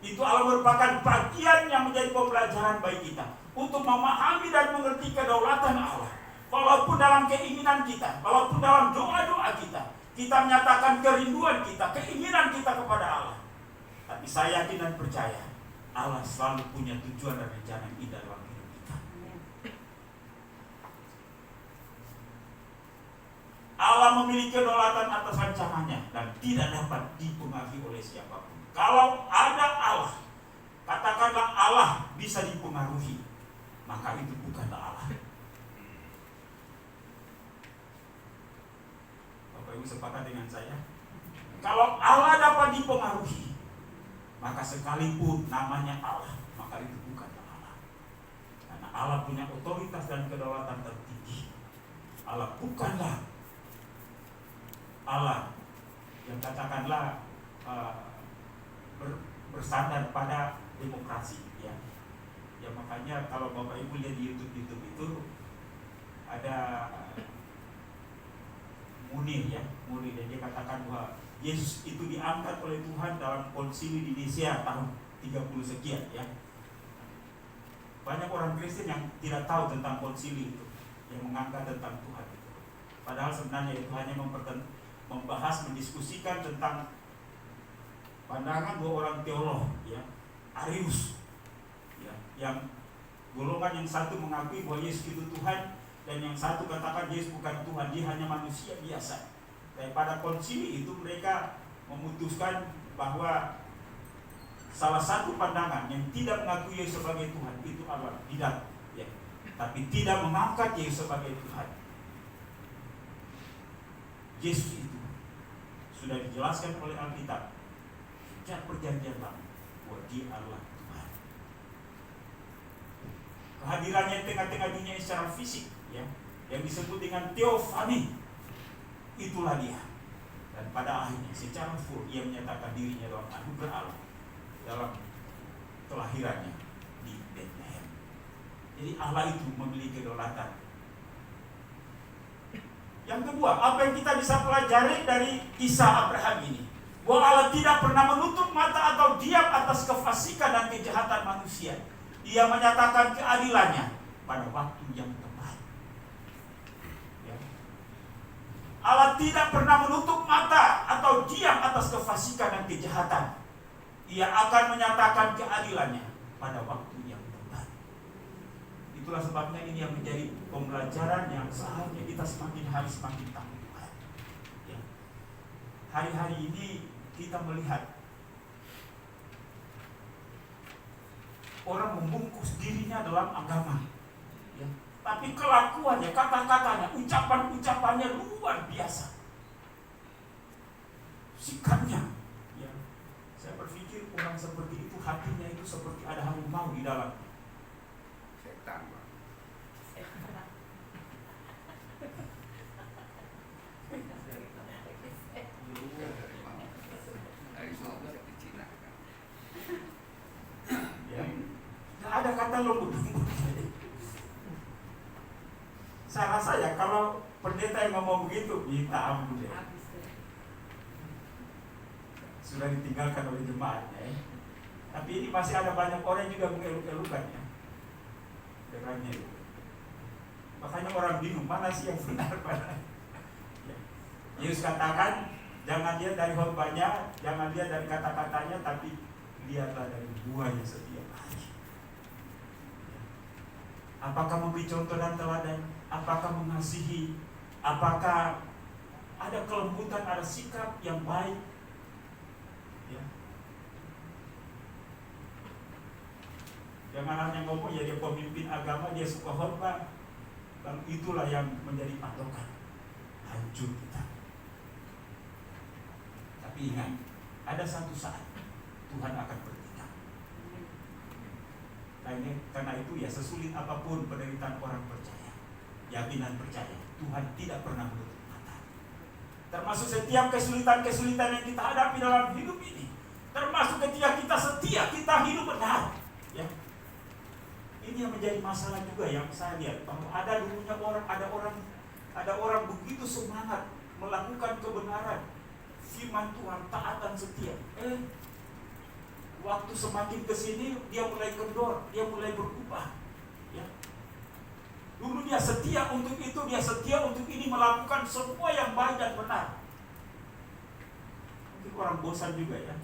itu Allah merupakan bagian yang menjadi pembelajaran bagi kita untuk memahami dan mengerti kedaulatan Allah. Walaupun dalam keinginan kita, walaupun dalam doa-doa kita, kita menyatakan kerinduan kita, keinginan kita kepada Allah. Tapi saya yakin dan percaya Allah selalu punya tujuan dan rencana yang indah dalam hidup kita. Allah memiliki kedaulatan atas rancangannya dan tidak dapat dipengaruhi oleh siapapun. Kalau ada Allah, katakanlah Allah bisa dipengaruhi, maka itu bukanlah Allah. Bapak Ibu sepakat dengan saya? Kalau Allah dapat dipengaruhi, maka sekalipun namanya Allah, maka itu bukanlah Allah. Karena Allah punya otoritas dan kedaulatan tertinggi. Allah bukanlah Allah yang katakanlah bersandar pada demokrasi ya. Ya makanya kalau Bapak Ibu lihat di YouTube itu ada Munir ya, Munir, dan dia katakan bahwa Yesus itu diangkat oleh Tuhan dalam konsili di Nicea tahun 30 sekian ya. Banyak orang Kristen yang tidak tahu tentang konsili itu, yang mengangkat tentang Tuhan itu. Padahal sebenarnya itu hanya membahas, mendiskusikan tentang pandangan dua orang teolog ya, Arius ya, yang golongan yang satu mengakui bahwa Yesus itu Tuhan, dan yang satu katakan Yesus bukan Tuhan, dia hanya manusia biasa. Dan pada konsili itu mereka memutuskan bahwa salah satu pandangan yang tidak mengakui Yesus sebagai Tuhan itu Allah, tidak ya, tapi tidak mengangkat Yesus sebagai Tuhan. Yesus itu sudah dijelaskan oleh Alkitab sejak perjanjian lama bahwa dia adalah Tuhan. Kehadirannya di tengah-tengah dunia secara fisik ya, yang disebut dengan teofani, itulah dia. Dan pada akhirnya secara full ia menyatakan dirinya dalam anugerah Allah dalam kelahirannya di Bethlehem. Jadi Allah itu memiliki kedaulatan. Yang kedua, apa yang kita bisa pelajari dari kisah Abraham ini? Bahwa Allah tidak pernah menutup mata atau diam atas kefasikan dan kejahatan manusia. Ia menyatakan keadilannya pada waktu yang tepat. Ya. Allah tidak pernah menutup mata atau diam atas kefasikan dan kejahatan. Ia akan menyatakan keadilannya pada waktu yang tepat. Itulah sebabnya ini yang menjadi pembelajaran yang seharusnya kita semakin hari semakin tahu Tuhan. Ya. Hari-hari ini kita melihat orang membungkus dirinya dalam agama, ya. Tapi kelakuannya, kata-katanya, ucapan-ucapannya luar biasa. Sikapnya, ya. Saya berpikir orang seperti itu hatinya itu seperti ada harimau di dalam. Setan, Pak. Dari semua bisa ke Cina kan. Ya. Nggak ada kata lembut-lembut. Saya rasa ya kalau pendeta yang ngomong begitu, minta ampun deh. Sudah ditinggalkan oleh jemaatnya, ya. Tapi ini masih ada banyak orang yang juga mengeluk-elukannya dengannya itu. Makanya orang bingung mana sih yang benar mana. Ya. Yesus katakan jangan lihat dari khotbahnya, jangan lihat dari kata-katanya, tapi lihatlah dari buahnya setiap hari. Apakah memberi contoh dan teladan? Apakah mengasihi? Apakah ada kelembutan, ada sikap yang baik? Ya. Jangan hanya ngomong ya dia pemimpin agama, dia suka khotbah, lalu itulah yang menjadi patokan. Hancur kita. Tapi ingat, ada satu saat Tuhan akan bertindak. Karena itu ya sesulit apapun penderitaan orang percaya, yakinan percaya, Tuhan tidak pernah menutup mata. Termasuk setiap kesulitan-kesulitan yang kita hadapi dalam hidup ini, termasuk ketika kita setia, kita hidup benar, ya. Ini yang menjadi masalah juga yang saya lihat, bahwa ada dulunya ada orang begitu semangat melakukan kebenaran, firman Tuhan, taat dan setia. Waktu semakin kesini dia mulai kendor, dia mulai berubah, ya. Dulu dia setia untuk itu, dia setia untuk ini, melakukan semua yang baik dan benar. Mungkin orang bosan juga, ya.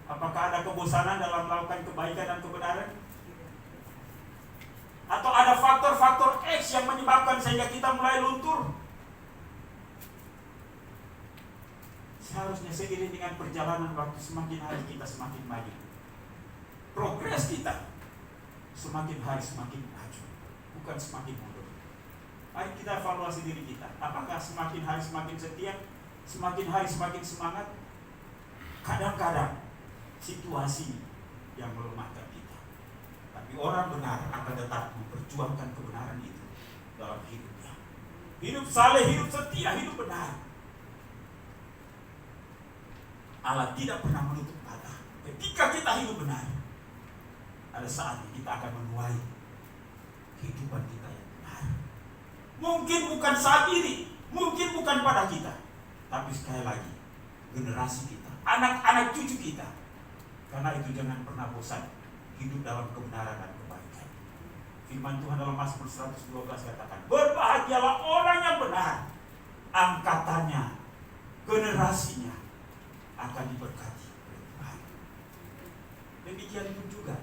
Apakah ada kebosanan dalam melakukan kebaikan dan kebenaran? Atau ada faktor-faktor X yang menyebabkan sehingga kita mulai luntur? Seharusnya seiring dengan perjalanan waktu semakin hari kita semakin maju. Progres kita semakin hari semakin maju, bukan semakin mundur. Mari kita evaluasi diri kita. Apakah semakin hari semakin setia, semakin hari semakin semangat? Kadang-kadang situasi yang melemahkan kita. Tapi orang benar akan tetap memperjuangkan kebenaran itu dalam hidupnya. Hidup saleh, hidup setia, hidup benar. Allah tidak pernah menutup mata. Ketika kita hidup benar, ada saatnya kita akan menuai kehidupan kita yang benar. Mungkin bukan saat ini, mungkin bukan pada kita, tapi sekali lagi generasi kita, anak-anak cucu kita. Karena itu jangan pernah bosan hidup dalam kebenaran dan kebaikan. Firman Tuhan dalam Mazmur 112 katakan, berbahagialah orang yang benar, angkatannya, generasinya akan diberkati oleh Tuhan. Demikian pun juga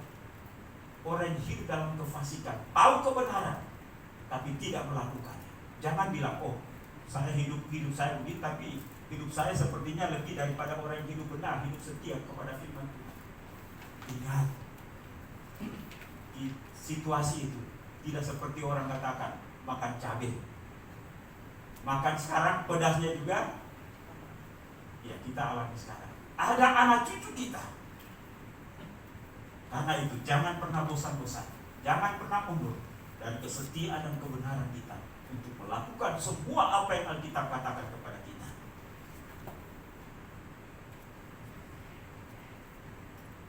orang yang hidup dalam kefasikan, tahu kebenaran tapi tidak melakukannya. Jangan bilang, oh saya hidup saya begini, tapi hidup saya sepertinya lebih daripada orang yang hidup benar, hidup setia kepada firman Tuhan. Ingat, di situasi itu tidak seperti orang katakan makan cabai, makan sekarang pedasnya juga. Ya, kita alami sekarang. Ada anak cucu kita. Karena itu jangan pernah bosan-bosan, jangan pernah mundur dari kesetiaan dan kebenaran kita untuk melakukan semua apa yang Alkitab katakan kepada kita.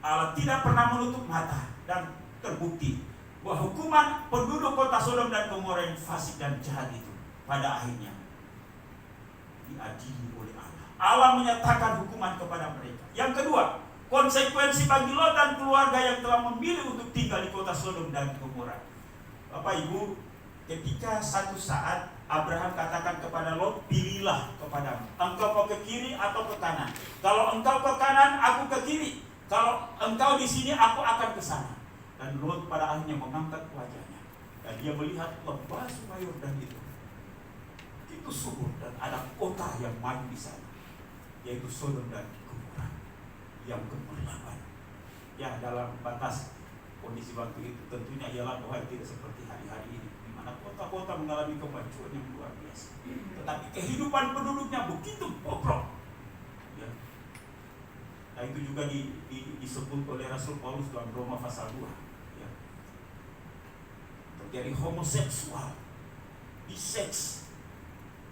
Allah tidak pernah menutup mata, dan terbukti bahwa hukuman penduduk kota Sodom dan Gomora yang fasik dan jahat itu pada akhirnya diadili oleh Allah. Allah menyatakan hukuman kepada mereka. Yang kedua, konsekuensi bagi Lot dan keluarga yang telah memilih untuk tinggal di kota Sodom dan Gomora. Bapak Ibu, ketika satu saat Abraham katakan kepada Lot, pilihlah kepadamu, engkau mau ke kiri atau ke kanan. Kalau engkau ke kanan, aku ke kiri. Kalau engkau di sini, aku akan ke sana. Dan Lot pada akhirnya mengangkat wajahnya, dan dia melihat lembah sungai Yordan itu subur, dan ada kota yang maju di sana, yaitu Sodom dan Gomora yang gemerlapan. Ya, dalam batas kondisi waktu itu tentunya ialah bahwa tidak seperti hari-hari ini, di mana kota-kota mengalami kemajuan yang luar biasa, tetapi kehidupan penduduknya begitu bobrok. Ya. Nah, itu juga disebut oleh Rasul Paulus dalam Roma pasal 2. Ya. Terjadi homoseksual, biseks,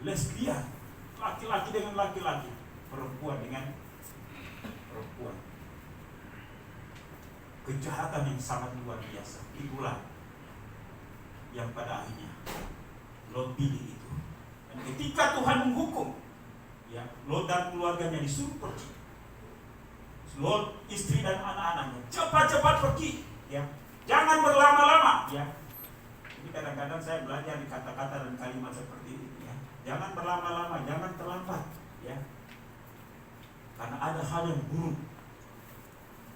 lesbian, laki-laki dengan laki-laki, perempuan dengan perempuan. Kejahatan yang sangat luar biasa. Itulah yang pada akhirnya Lot pilih itu. Dan ketika Tuhan menghukum, ya, Lot dan keluarganya disuruh pergi. Lot, istri dan anak-anaknya cepat-cepat pergi, ya. Jangan berlama-lama, ya. Ini kadang-kadang saya belajar di kata-kata dan kalimat seperti ini, ya. Jangan berlama-lama, jangan terlambat, ya. Karena ada hal yang buruk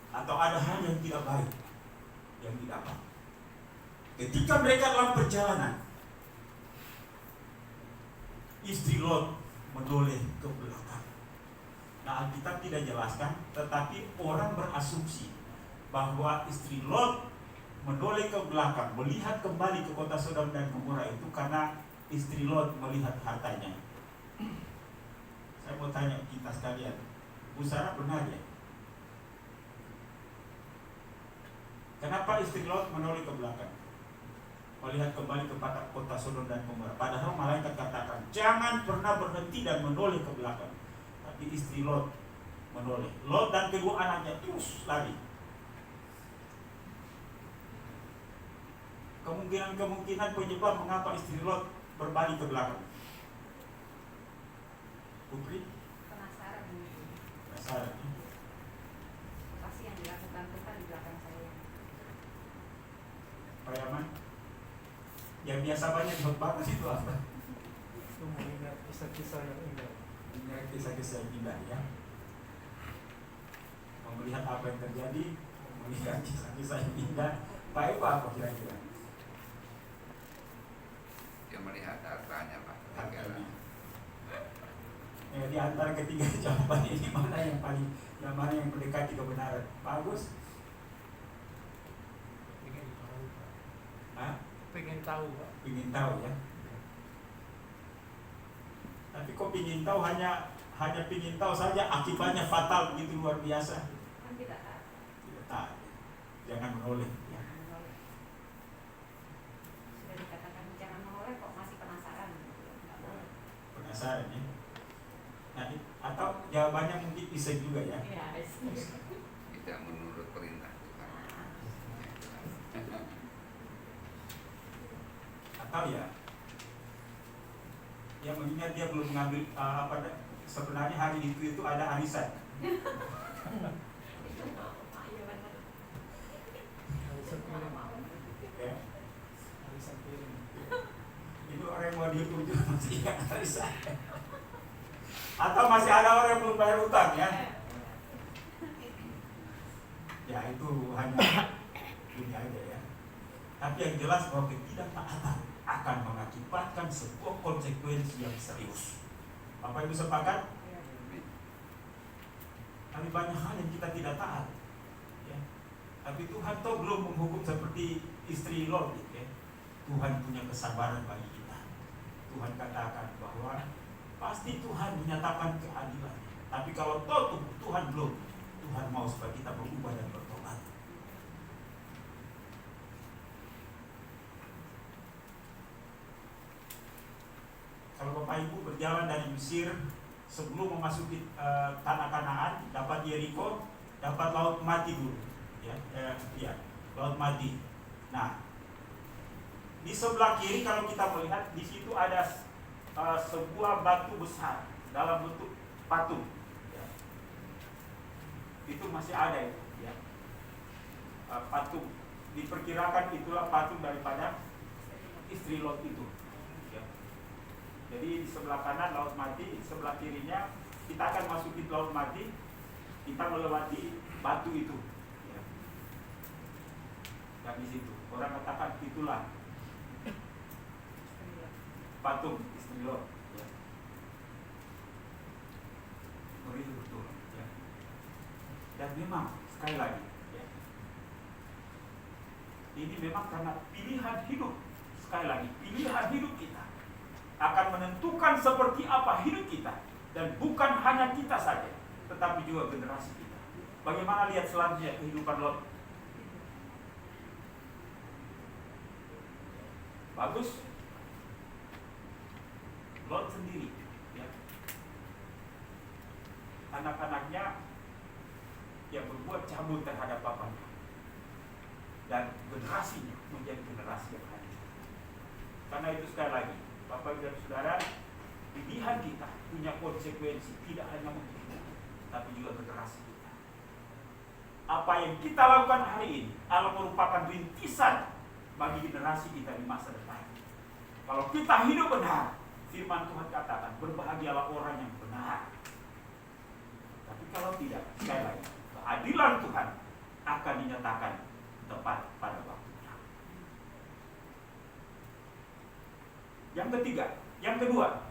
atau ada hal yang tidak baik yang didapat. Ketika mereka dalam perjalanan, istri Lot menoleh ke belakang. Nah, Alkitab tidak jelaskan, tetapi orang berasumsi bahwa istri Lot menoleh ke belakang, melihat kembali ke kota Sodom dan Gomora itu karena istri Lot melihat hartanya. Saya mau tanya kita sekalian, Bu Sarah benar ya? Kenapa istri Lot menoleh ke belakang, melihat kembali kepada kota Sodom dan Gomora? Padahal malaikat katakan jangan pernah berhenti dan menoleh ke belakang. Tapi istri Lot menoleh. Lot dan kedua anaknya terus lari. Kemungkinan penyebab mengapa istri Lot berbalik ke belakang. Putri? Penasaran. Penasaran. Pasti yang dilakukan Tuhan di belakang saya. Pak Yaman? Yang biasa banyak banget itu apa? Itu mengingat kisah-kisah yang indah. Ingat kisah-kisah yang indah, ya. Melihat apa yang terjadi, melihat kisah-kisah yang indah. Pak Eva apa kira-kira? Dia melihat hartanya, Pak. Hartanya. Di antara ketiga jawaban ini mana yang mendekati kebenaran? Pak Agus? Pengen tahu, Pak. Hah? Pengen tahu, Pak. Ingin tahu, ya. Tapi kok ingin tahu hanya ingin tahu saja, akibatnya fatal begitu luar biasa. Kan tidak tahu. Tidak tahu. Jangan menoleh, ya. Sudah dikatakan jangan menoleh kok masih penasaran. Nggak boleh. Penasaran, ya. Nah, atau jawabannya mungkin bisa juga, ya. Iya, Tidak menurut perintah Tuhan. Atau ya mengingat dia belum mengambil sebenarnya hari itu ada arisan. Arisan piring. Ya. Arisan piring. Itu orang yang mau diuji masih ingat arisan. Atau masih ada orang yang belum bayar utang, ya. Ya itu hanya ini aja, ya. Tapi yang jelas bahwa ketidaktaatan akan mengakibatkan sebuah konsekuensi yang serius. Bapak Ibu sepakat? Tapi banyak hal yang kita tidak taat, ya. Tapi Tuhan toh belum menghukum seperti istri Lot, ya. Tuhan punya kesabaran bagi kita. Tuhan katakan bahwa pasti Tuhan menyatakan keadilannya. Tapi kalau toh Tuhan belum, Tuhan mau supaya kita berubah dan bertobat. Kalau Bapak Ibu berjalan dari Mesir sebelum memasuki tanah Kanaan, dapat Yeriko, dapat Laut Mati dulu, ya, Laut Mati. Nah, di sebelah kiri kalau kita melihat di situ ada sebuah batu besar dalam bentuk patung, ya. Itu masih ada itu, ya. Patung diperkirakan itulah patung daripada istri istri Lot itu. Ya. Jadi di sebelah kanan laut mati, di sebelah kirinya kita akan masuki laut mati, kita melewati batu itu. Ya. Dan di situ orang katakan itulah patung istri Lot. Ya. Begitu betul. Ya. Dan memang sekali lagi, ya, ini memang karena pilihan hidup. Sekali lagi, pilihan hidup kita akan menentukan seperti apa hidup kita. Dan bukan hanya kita saja, tetapi juga generasi kita. Bagaimana lihat selanjutnya kehidupan Lot? Bagus. Lot sendiri, ya. Anak-anaknya yang berbuat cabul terhadap bapaknya, dan generasinya menjadi generasi yang hancur. Karena itu sekali lagi, Bapak dan Saudara, pilihan kita punya konsekuensi tidak hanya untuk kita, tapi juga generasi kita. Apa yang kita lakukan hari ini adalah merupakan rintisan bagi generasi kita di masa depan. Kalau kita hidup benar, firman Tuhan katakan, berbahagialah orang yang benar. Tapi kalau tidak, sekali lagi, keadilan Tuhan akan dinyatakan tepat pada waktunya. Yang ketiga, yang kedua,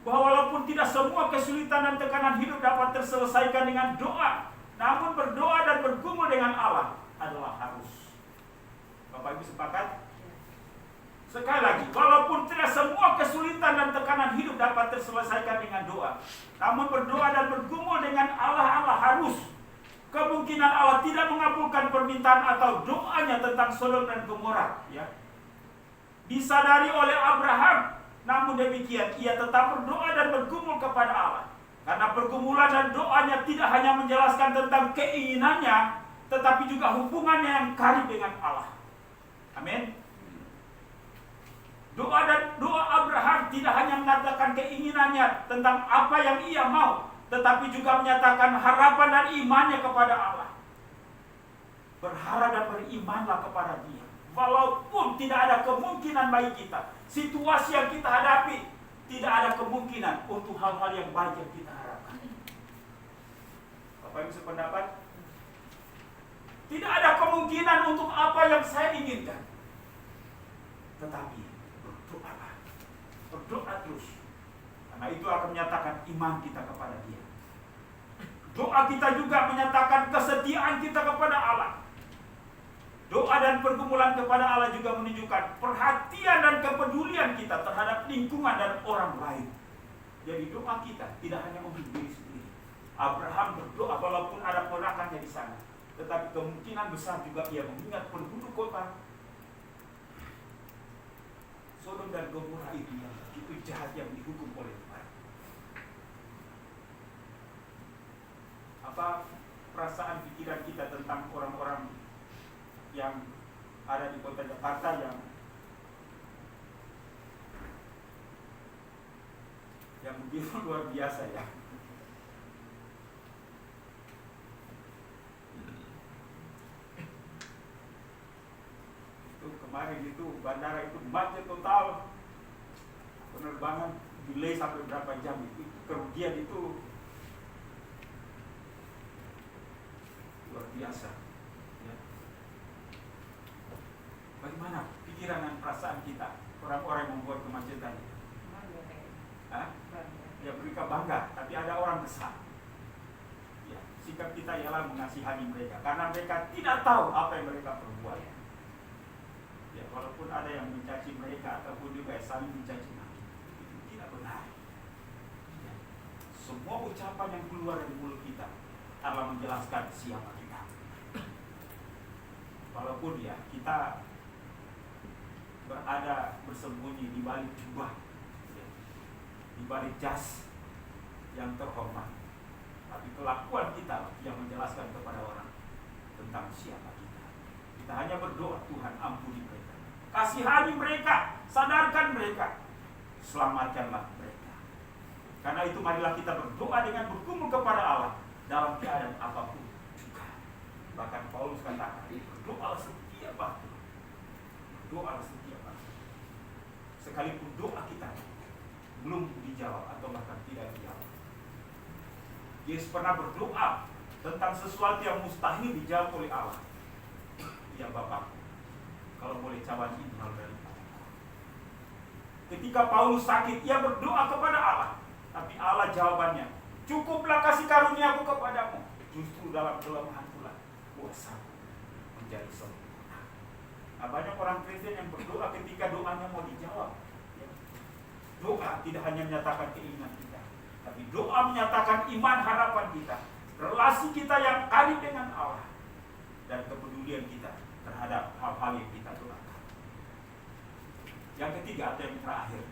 bahwa walaupun tidak semua kesulitan dan tekanan hidup dapat terselesaikan dengan doa, namun berdoa dan bergumul dengan Allah adalah harus. Bapak Ibu sepakat? Sekali lagi, walaupun tidak semua kesulitan dan tekanan hidup dapat terselesaikan dengan doa, namun berdoa dan bergumul dengan Allah harus. Kemungkinan Allah tidak mengabulkan permintaan atau doanya tentang Sodom dan Gomora, ya, disadari oleh Abraham. Namun demikian, ia tetap berdoa dan bergumul kepada Allah. Karena pergumulan dan doanya tidak hanya menjelaskan tentang keinginannya, tetapi juga hubungannya yang karib dengan Allah. Amin. Doa Abraham tidak hanya mengatakan keinginannya tentang apa yang ia mau, tetapi juga menyatakan harapan dan imannya kepada Allah. Berharap dan berimanlah kepada Dia. Walaupun tidak ada kemungkinan bagi kita, situasi yang kita hadapi, tidak ada kemungkinan untuk hal-hal yang baik yang kita harapkan. Bapak Ibu sependapat? Tidak ada kemungkinan untuk apa yang saya inginkan. Tetapi berdoalah. Berdoa terus. Karena itu akan menyatakan iman kita kepada Dia. Doa kita juga menyatakan kesetiaan kita kepada Allah. Doa dan pergumulan kepada Allah juga menunjukkan perhatian dan kepedulian kita terhadap lingkungan dan orang lain. Jadi doa kita tidak hanya untuk diri sendiri. Abraham berdoa walaupun ada ponakannya di sana, tetapi kemungkinan besar juga ia mengingat penduduk kota Sodom dan Gomora itu yang begitu jahat yang dihukum oleh Tuhan. Apa perasaan pikiran kita tentang orang-orang yang ada di kota Jakarta yang begitu luar biasa, ya? Itu kemarin itu bandara itu macet total, penerbangan delay sampai berapa jam, itu kerugian itu luar biasa. Ya. Bagaimana pikiran dan perasaan kita orang-orang yang membuat kemacetan? Ya, mereka bangga, tapi ada orang kesal. Ya, sikap kita ialah mengasihani mereka, karena mereka tidak tahu apa yang mereka perbuat. Ya, walaupun ada yang mencaci mereka ataupun juga saling mencaci maki, itu tidak benar. Ya, semua ucapan yang keluar dari mulut kita adalah menjelaskan siapa kita. Walaupun ya kita berada bersembunyi di balik jubah, ya, di balik jas yang terhormat, tapi kelakuan kita yang menjelaskan kepada orang tentang siapa kita. Kita hanya berdoa, Tuhan ampuni mereka, kasihani mereka, sadarkan mereka, selamatkanlah mereka. Karena itu marilah kita berdoa dengan bergumul kepada Allah dalam keadaan apapun juga. Bahkan Paulus katakan, berdoalah setiap waktu. Berdoalah setiap waktu. sekalipun doa kita belum dijawab atau bahkan tidak dijawab. Yesus pernah berdoa tentang sesuatu yang mustahil dijawab oleh Allah. Ya Bapa, kalau boleh cawan ini hal dari ketika Paulus sakit, ia berdoa kepada Allah, tapi Allah jawabannya, cukuplah kasih karuniaku kepadamu. Justru dalam kelemahan pula kuasaku menjadi sempurna. Nah, banyak orang Kristen yang berdoa ketika doanya mau dijawab. Ya. Doa tidak hanya menyatakan keinginan kita, tapi doa menyatakan iman harapan kita, relasi kita yang karib dengan Allah, dan kepedulian kita terhadap hal-hal yang kita doakan. Yang ketiga atau yang terakhir,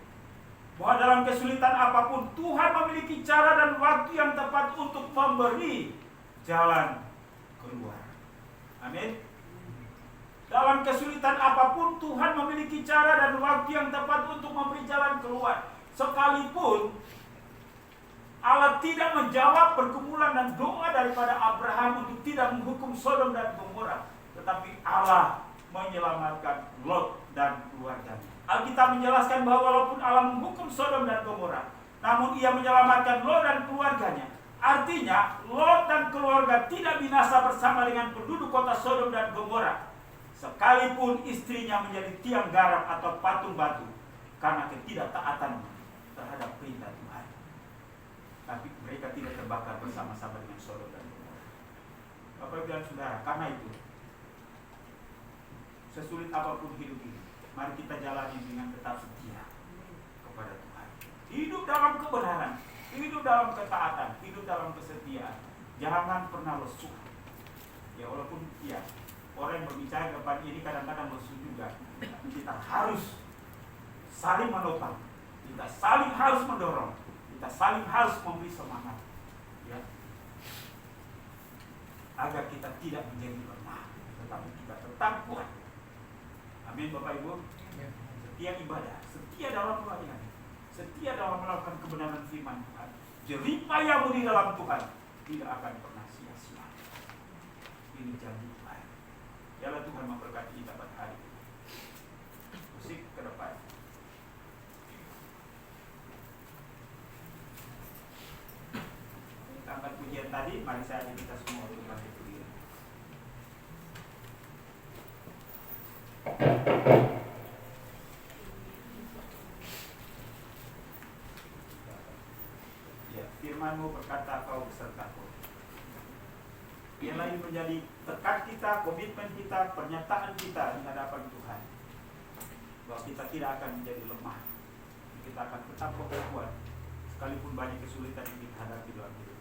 bahwa dalam kesulitan apapun Tuhan memiliki cara dan waktu yang tepat untuk memberi jalan keluar. Amin. Dalam kesulitan apapun Tuhan memiliki cara dan waktu yang tepat untuk memberi jalan keluar. Sekalipun Allah tidak menjawab pergumulan dan doa daripada Abraham untuk tidak menghukum Sodom dan Gomora, tetapi Allah menyelamatkan Lot dan keluarganya. Alkitab menjelaskan bahwa walaupun Allah menghukum Sodom dan Gomora, namun ia menyelamatkan Lot dan keluarganya. Artinya Lot dan keluarga tidak binasa bersama dengan penduduk kota Sodom dan Gomora, sekalipun istrinya menjadi tiang garam atau patung batu karena ketidaktaatan terhadap perintah Tuhan. Tapi mereka tidak terbakar bersama-sama dengan Sodom dan Gomora. Bapak Ibu dan Saudara, karena itu sesulit apapun hidup ini, mari kita jalani dengan tetap setia kepada Tuhan. Hidup dalam kebenaran, hidup dalam ketaatan, hidup dalam kesetiaan. Jangan pernah lesu. Ya walaupun ya orang yang berbicara depan ini kadang-kadang lesu juga. Kita harus saling menopang, kita saling harus mendorong, kita saling harus memberi semangat, ya, agar kita tidak menjadi lemah, tetapi kita tetap kuat. Amin Bapak Ibu. Setia ibadah, setia dalam pelayanan, setia dalam melakukan kebenaran firman Tuhan. Jeripayamu di dalam Tuhan tidak akan pernah sia-sia. Ini janji Tuhan. Biarlah Tuhan memberkati kita pada hari ini. Musik ke depan. Kita angkat pujian tadi, mari saya ajak kita semua untuk bangkit berdiri. Firman-Mu berkata, Kau besertaku. Biarlah ini menjadi tekad kita, komitmen kita, pernyataan kita di hadapan Tuhan, bahwa kita tidak akan menjadi lemah. Kita akan tetap kokoh kuat, sekalipun banyak kesulitan yang kita hadapi dalam hidup.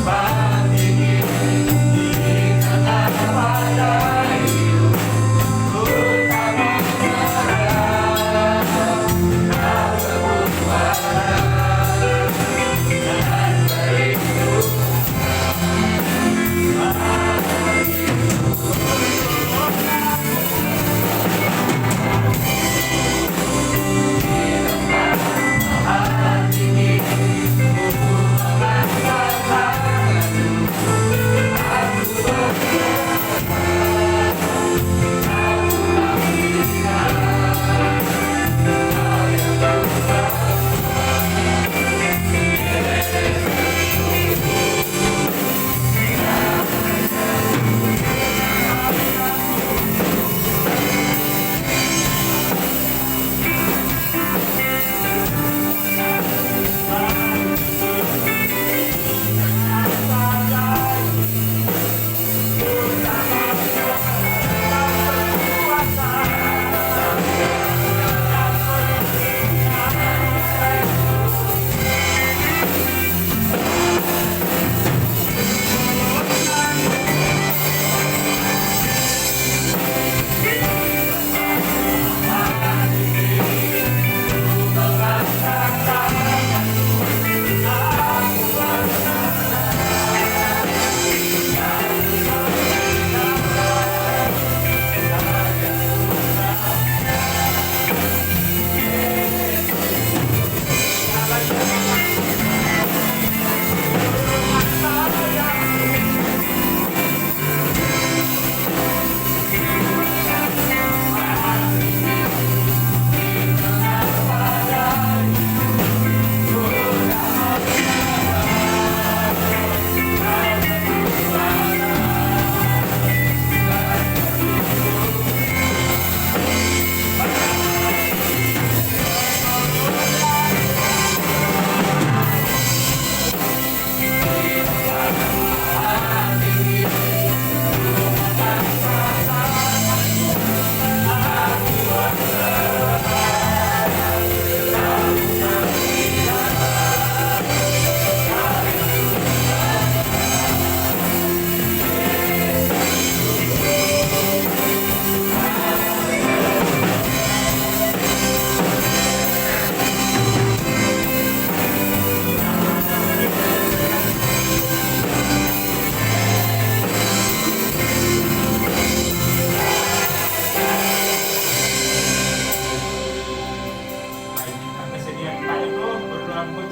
Bye.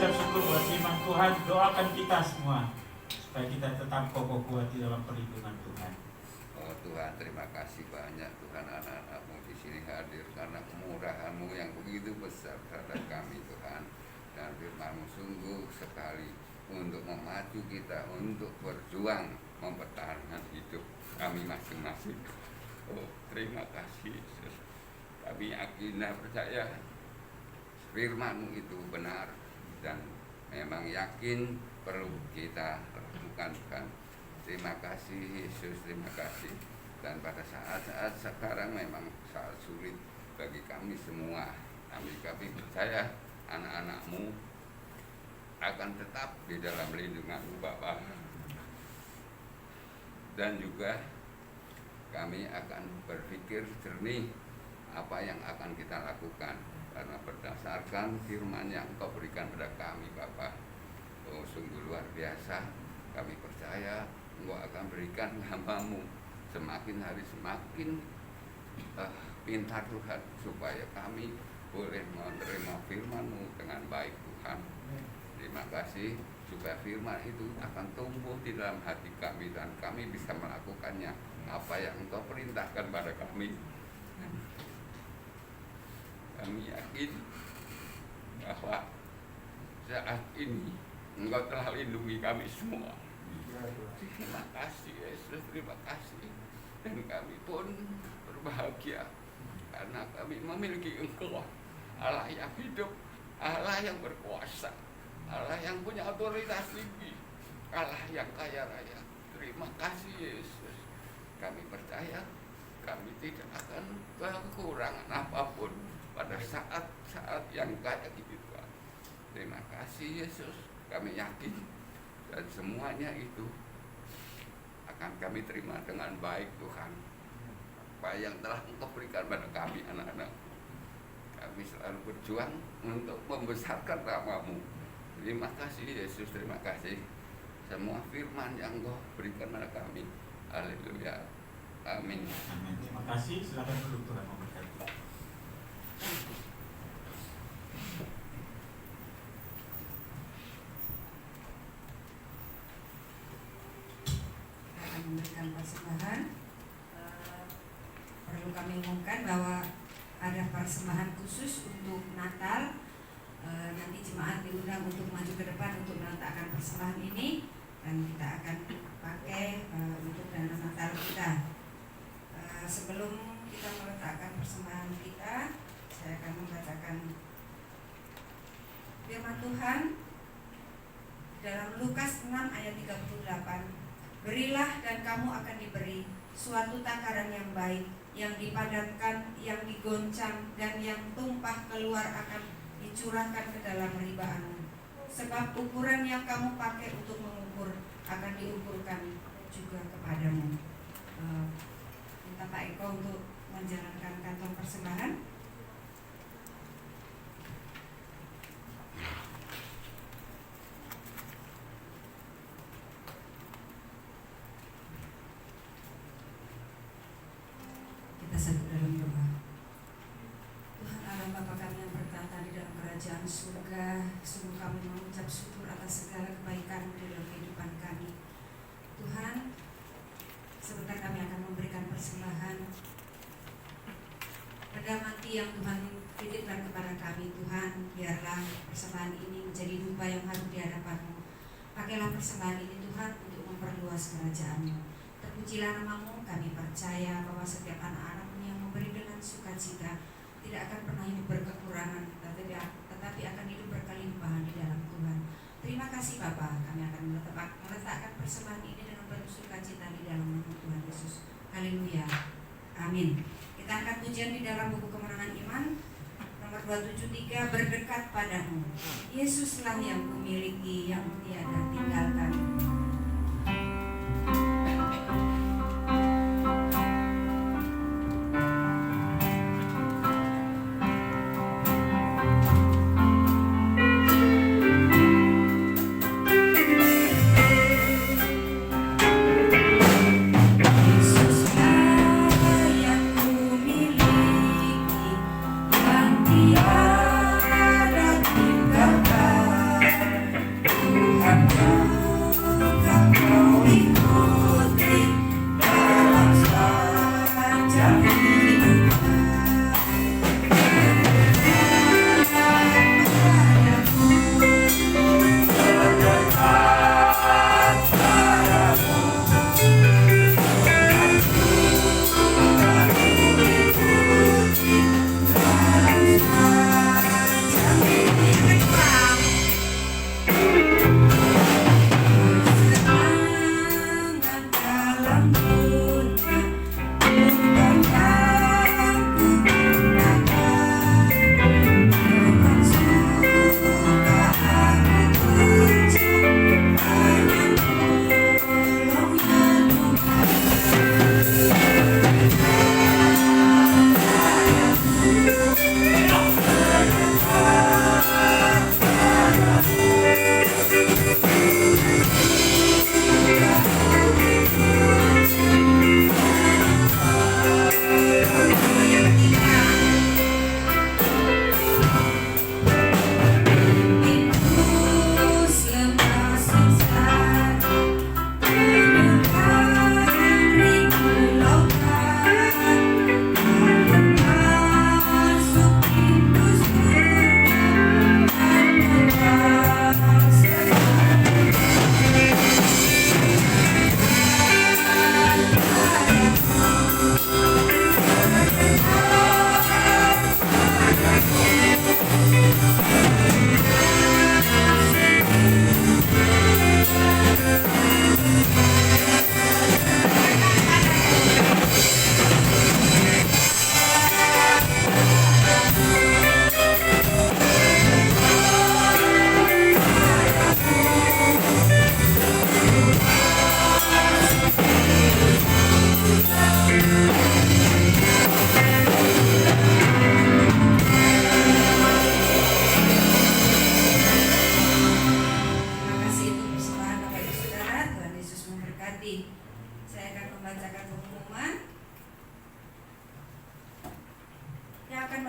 mengucap syukur buat firman Tuhan. Doakan kita semua supaya kita tetap kokoh kuat di dalam perlindungan Tuhan. Oh Tuhan, terima kasih banyak Tuhan, anak-anak-Mu di sini hadir karena kemurahan-Mu yang begitu besar terhadap kami Tuhan. Dan firman-Mu sungguh sekali untuk memacu kita untuk berjuang mempertahankan hidup kami masing-masing. Oh terima kasih Yesus. Kami yakin dan percaya firman-Mu itu benar dan memang yakin perlu kita lakukan Tuhan. Terima kasih Yesus, terima kasih. Dan pada saat-saat sekarang memang saat sulit bagi kami semua. Kami percaya anak-anak-Mu akan tetap di dalam lindungan-Mu Bapa. Dan juga kami akan berpikir jernih apa yang akan kita lakukan karena berdasarkan firman yang Engkau berikan pada kami Bapa. Oh sungguh luar biasa. Kami percaya Engkau akan berikan hamba-Mu semakin hari semakin pintar Tuhan, supaya kami boleh menerima firman-Mu dengan baik Tuhan. Terima kasih supaya firman itu akan tumbuh di dalam hati kami dan kami bisa melakukannya apa yang Engkau perintahkan pada kami. Kami yakin bahwa saat ini Engkau telah lindungi kami semua. Terima kasih Yesus, terima kasih. Dan kami pun berbahagia karena kami memiliki Engkau, Allah yang hidup, Allah yang berkuasa, Allah yang punya otoritas tinggi, Allah yang kaya raya. Terima kasih Yesus. Kami percaya kami tidak akan kekurangan apapun pada saat-saat yang kayak gitu. Terima kasih Yesus. Kami yakin dan semuanya itu akan kami terima dengan baik Tuhan. Apa yang telah Engkau berikan pada kami anak-anak, kami selalu berjuang untuk membesarkan nama-Mu. Terima kasih Yesus, terima kasih. Semua firman yang Engkau berikan pada kami. Haleluya. Amin. Amin. Terima kasih. Silakan duduk, Tuhan memberkati. Memberikan persembahan. Perlu kami umumkan bahwa ada persembahan khusus untuk Natal. Nanti jemaat diundang untuk maju ke depan untuk meletakkan persembahan ini dan kita akan pakai untuk dana Natal kita. Sebelum kita meletakkan persembahan kita, saya akan membacakan firman Tuhan dalam Lukas 6 ayat 38. Berilah dan kamu akan diberi suatu takaran yang baik, yang dipadatkan, yang digoncang, dan yang tumpah keluar akan dicurahkan ke dalam ribaanmu. Sebab ukuran yang kamu pakai untuk mengukur akan diukurkan juga kepadamu. Minta Pak Eko untuk menjalankan kantong persembahan. Kita satu dalam doa. Tuhan Allah Bapa kami yang bertata di dalam kerajaan surga, sungguh kami mengucap syukur atas segala kebaikan di dalam kehidupan kami. Tuhan, sebentar kami akan memberikan persembahan pedamati yang Tuhan titipkan kepada kami. Tuhan, biarlah persembahan ini menjadi dupa yang harum di hadapan-Mu. Pakailah persembahan ini Tuhan untuk memperluas kerajaan-Mu. Terpujilah nama-Mu. Kami percaya bahwa setiap anak-anak-Mu yang memberi dengan sukacita tidak akan pernah hidup berkekurangan, tetapi akan hidup berkelimpahan di dalam Tuhan. Terima kasih Bapa. Kami akan meletakkan persembahan ini dengan penuh sukacita di dalam nama Tuhan Yesus. Haleluya. Amin. Kita angkat pujian di dalam buku Kemenangan Iman nomor 273, berdekat padamu. Yesuslah yang kumiliki, yang tiada tinggalkan. Tiada tinggalkan.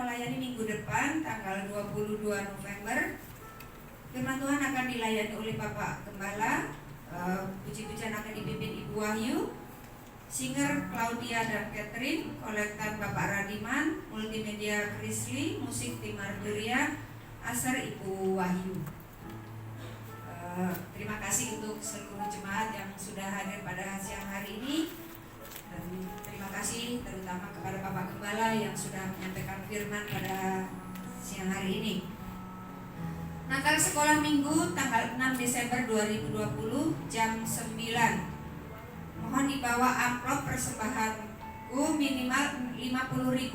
melayani minggu depan tanggal 22 November. Firman Tuhan akan dilayani oleh Bapak Gembala, puji-pujian akan dipimpin Ibu Wahyu, singer Claudia dan Catherine, kolektan Bapak Radiman, multimedia Krisli, musik tim Margeria, Aser Ibu Wahyu. Terima kasih untuk seluruh jemaat yang sudah hadir pada siang hari ini. Dan terima kasih terutama kepada Bapak Gembala yang sudah menyampaikan firman pada siang hari ini. Natal Sekolah Minggu tanggal 6 Desember 2020 jam 9. Mohon dibawa amplop persembahanku minimal 50.000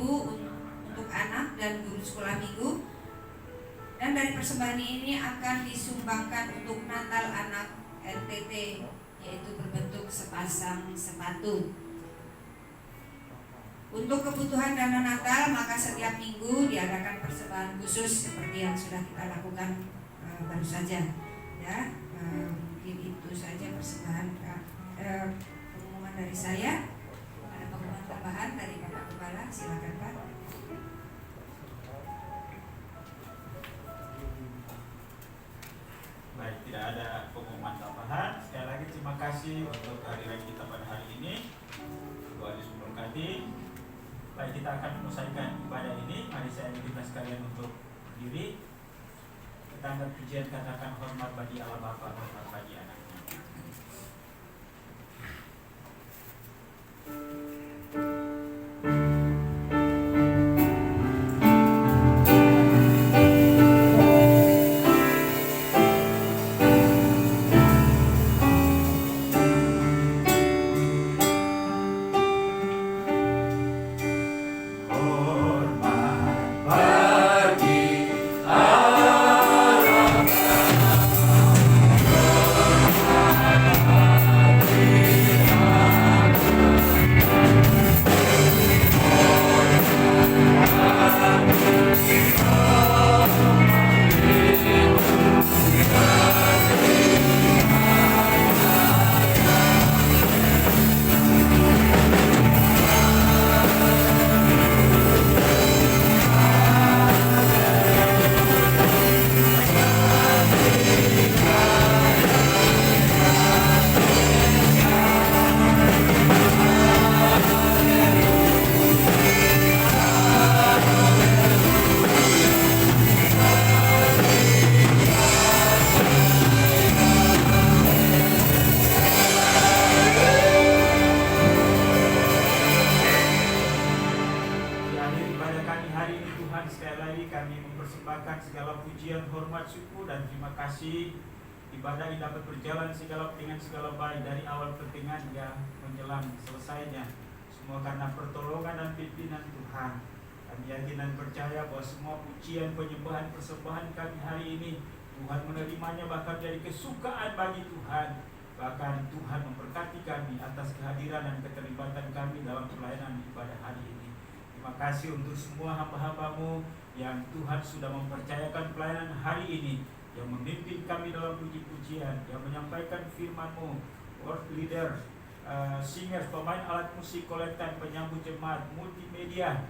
untuk anak dan guru sekolah minggu. Dan dari persembahan ini akan disumbangkan untuk Natal anak NTT, yaitu berbentuk sepasang sepatu. Untuk kebutuhan dana Natal, maka setiap minggu diadakan persembahan khusus seperti yang sudah kita lakukan baru saja. Ya, mungkin itu saja persembahan pengumuman dari saya. Ada pengumuman tambahan dari Bapak Kepala, silakan Pak. Baik, tidak ada pengumuman tambahan. Sekali lagi terima kasih untuk kehadiran kita pada hari ini. Tuhan Yesus memberkati. Baik, kita akan menyelesaikan ibadah ini. Mari saya minta sekalian untuk diri. Kita angkat pujian, katakan hormat bagi Allah Bapa, hormat bagi Anak. Ibadah ini dapat berjalan dengan segala baik dari awal pertengahan hingga menjelang selesainya. Semua karena pertolongan dan pimpinan Tuhan. Kami yakin dan percaya bahwa semua pujian, penyembahan, persembahan kami hari ini Tuhan menerimanya bahkan dari kesukaan bagi Tuhan. Bahkan Tuhan memberkati kami atas kehadiran dan keterlibatan kami dalam pelayanan ibadah hari ini. Terima kasih untuk semua hamba-hambamu yang Tuhan sudah mempercayakan pelayanan hari ini, yang memimpin kami dalam puji-pujian, yang menyampaikan firman-Mu, word leader, singers, pemain alat musik, kolektan, penyambut jemaat, multimedia.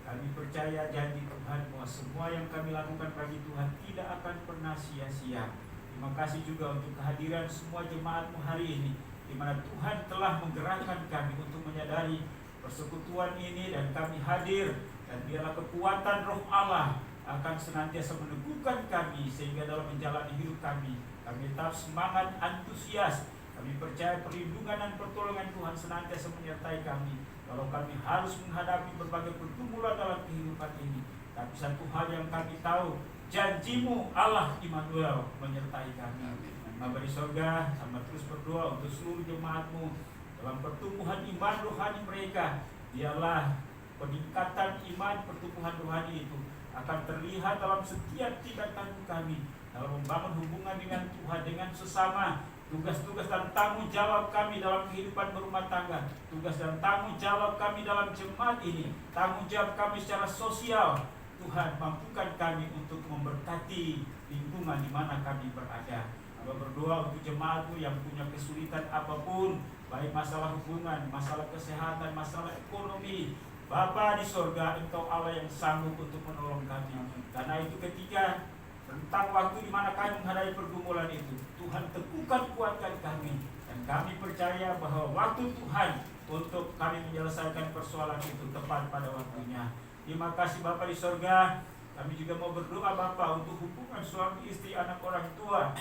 Kami percaya janji Tuhan bahwa semua yang kami lakukan bagi Tuhan tidak akan pernah sia-sia. Terima kasih juga untuk kehadiran semua jemaat-Mu hari ini, di mana Tuhan telah menggerakkan kami untuk menyadari persekutuan ini dan kami hadir, dan biarlah kekuatan Roh Allah akan senantiasa meneguhkan kami sehingga dalam menjalani hidup kami tetap semangat, antusias. Kami percaya perlindungan dan pertolongan Tuhan senantiasa menyertai kami kalau kami harus menghadapi berbagai pergumulan dalam kehidupan ini. Tapi satu hal yang kami tahu, janji-Mu Allah Immanuel menyertai kami. Bapa di sorga, sama terus berdoa untuk seluruh jemaat-Mu dalam pertumbuhan iman rohani mereka. Biarlah peningkatan iman, pertumbuhan rohani itu akan terlihat dalam setiap tindakan kami dalam membangun hubungan dengan Tuhan, dengan sesama, tugas-tugas dan tanggung jawab kami dalam kehidupan berumah tangga, tugas dan tanggung jawab kami dalam jemaat ini, tanggung jawab kami secara sosial. Tuhan, mampukan kami untuk memberkati lingkungan di mana kami berada. Hamba berdoa untuk jemaat-Mu yang punya kesulitan apapun, baik masalah hubungan, masalah kesehatan, masalah ekonomi, Bapa di sorga, Engkau Allah yang sanggup untuk menolong kami. Karena itu ketika rentang waktu di mana kami menghadapi pergumulan itu, Tuhan teguhkan, kuatkan kami. Dan kami percaya bahwa waktu Tuhan untuk kami menyelesaikan persoalan itu tepat pada waktunya. Terima kasih Bapa di sorga. Kami juga mau berdoa Bapa untuk hubungan suami istri, anak orang tua.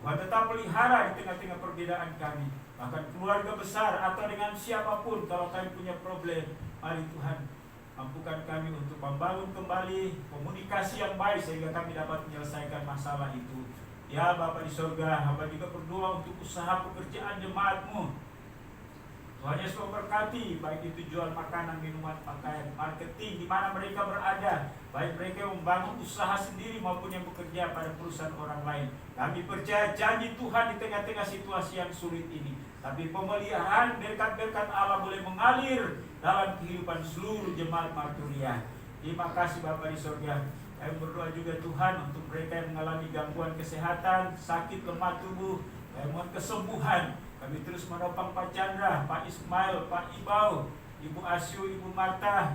Tuhan tetap pelihara di tengah-tengah perbedaan kami. Bahkan keluarga besar atau dengan siapapun, kalau kami punya problem, mari Tuhan mampukan kami untuk membangun kembali komunikasi yang baik sehingga kami dapat menyelesaikan masalah itu. Ya Bapa di sorga, hamba juga berdoa untuk usaha pekerjaan jemaat-Mu. Tuhan Yesus memberkati, baik itu jual makanan, minuman, pakaian, marketing, di mana mereka berada, baik mereka yang membangun usaha sendiri maupun yang bekerja pada perusahaan orang lain. Kami percaya janji Tuhan di tengah-tengah situasi yang sulit ini, tapi pemeliharaan berkat-berkat Allah boleh mengalir dalam kehidupan seluruh jemaat Marturia. Terima kasih Bapa di sorga. Kami berdoa juga Tuhan untuk mereka yang mengalami gangguan kesehatan, sakit lemah tubuh, kami mohon kesembuhan. Kami terus menopang Pak Chandra, Pak Ismail, Pak Ibau, Ibu Asyu, Ibu Marta,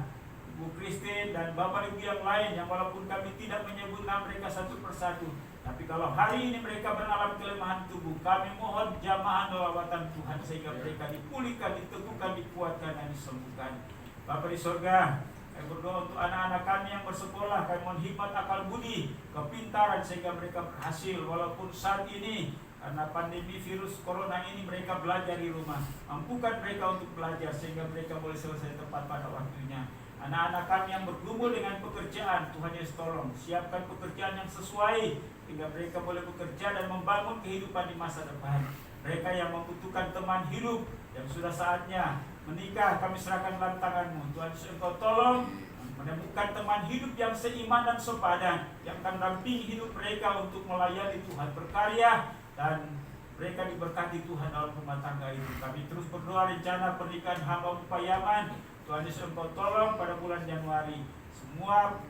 Ibu Christine, dan Bapak Ibu yang lain yang walaupun kami tidak menyebut nama mereka satu persatu, tapi kalau hari ini mereka mengalami kelemahan tubuh, kami mohon jamaah lawatan Tuhan sehingga mereka dipulihkan, diteguhkan, dikuatkan, dan disembuhkan. Bapa di sorga, kami berdoa untuk anak-anak kami yang bersekolah, kami mohon hikmat, akal budi, kepintaran sehingga mereka berhasil walaupun saat ini karena pandemi virus corona ini mereka belajar di rumah. Mampukan mereka untuk belajar sehingga mereka boleh selesai tepat pada waktunya. Anak-anak kami yang bergumul dengan pekerjaan, Tuhan Yesus tolong siapkan pekerjaan yang sesuai sehingga mereka boleh bekerja dan membangun kehidupan di masa depan. Mereka yang membutuhkan teman hidup yang sudah saatnya menikah, kami serahkan dalam tangan-Mu. Tuhan Yesus, Engkau tolong menemukan teman hidup yang seiman dan sepadan, yang akan mendampingi hidup mereka untuk melayani Tuhan, berkarya, dan mereka diberkati Tuhan dalam rumah tangga itu. Kami terus berdoa rencana pernikahan hamba Payaman. Tuhan Yesus, Engkau tolong pada bulan Januari semua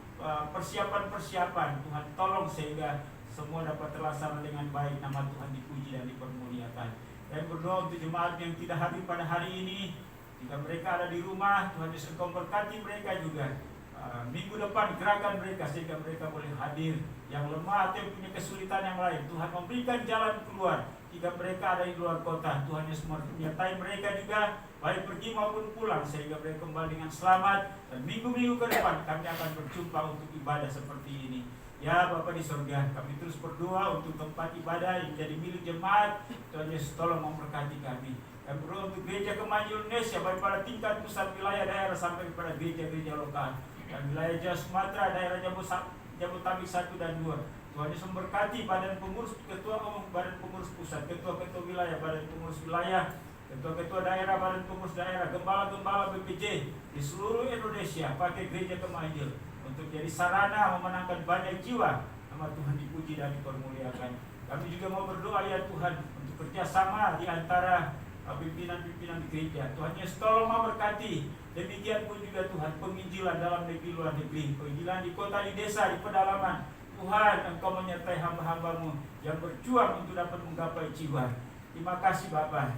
persiapan-persiapan Tuhan tolong sehingga semua dapat terlaksana dengan baik. Nama Tuhan dipuji dan dipermuliakan. Dan berdoa untuk jemaat yang tidak hadir pada hari ini, jika mereka ada di rumah, Tuhan Yesus, Engkau berkati mereka juga. Minggu depan gerakan mereka sehingga mereka boleh hadir. Yang lemah atau yang punya kesulitan yang lain, Tuhan memberikan jalan keluar. Jika mereka ada di luar kota, Tuhan Yesus menyertai mereka juga, baik pergi maupun pulang, sehingga mereka kembali dengan selamat. Dan minggu-minggu ke depan kami akan berjumpa untuk ibadah seperti ini. Ya Bapa di sorga, kami terus berdoa untuk tempat ibadah yang menjadi milik jemaat. Tuhan Yesus tolong memberkati kami. Kami berdoa untuk gereja Kemajuan Indonesia, baik pada tingkat pusat wilayah daerah sampai kepada gereja-gereja lokal. Dan wilayah Jawa Sumatera, daerah Jabodetabek 1 dan 2. Tuhan Yesus memberkati badan pengurus, ketua umum badan pengurus pusat, ketua-ketua wilayah badan pengurus wilayah, ketua-ketua daerah badan pengurus daerah, gembala-gembala BPJ di seluruh Indonesia, pakai gereja Kemajuan untuk jadi sarana memenangkan banyak jiwa. Nama Tuhan dipuji dan dipermuliakan. Kami juga mau berdoa ya Tuhan untuk kerjasama di antara pimpinan-pimpinan di gereja. Tuhan Yesus tolong memberkati. Demikian pun juga Tuhan penginjilan dalam negeri luar negeri, penginjilan di kota, di desa, di pedalaman. Tuhan, Engkau menyertai hamba-hamba-Mu yang berjuang untuk dapat menggapai jiwa. Terima kasih Bapa.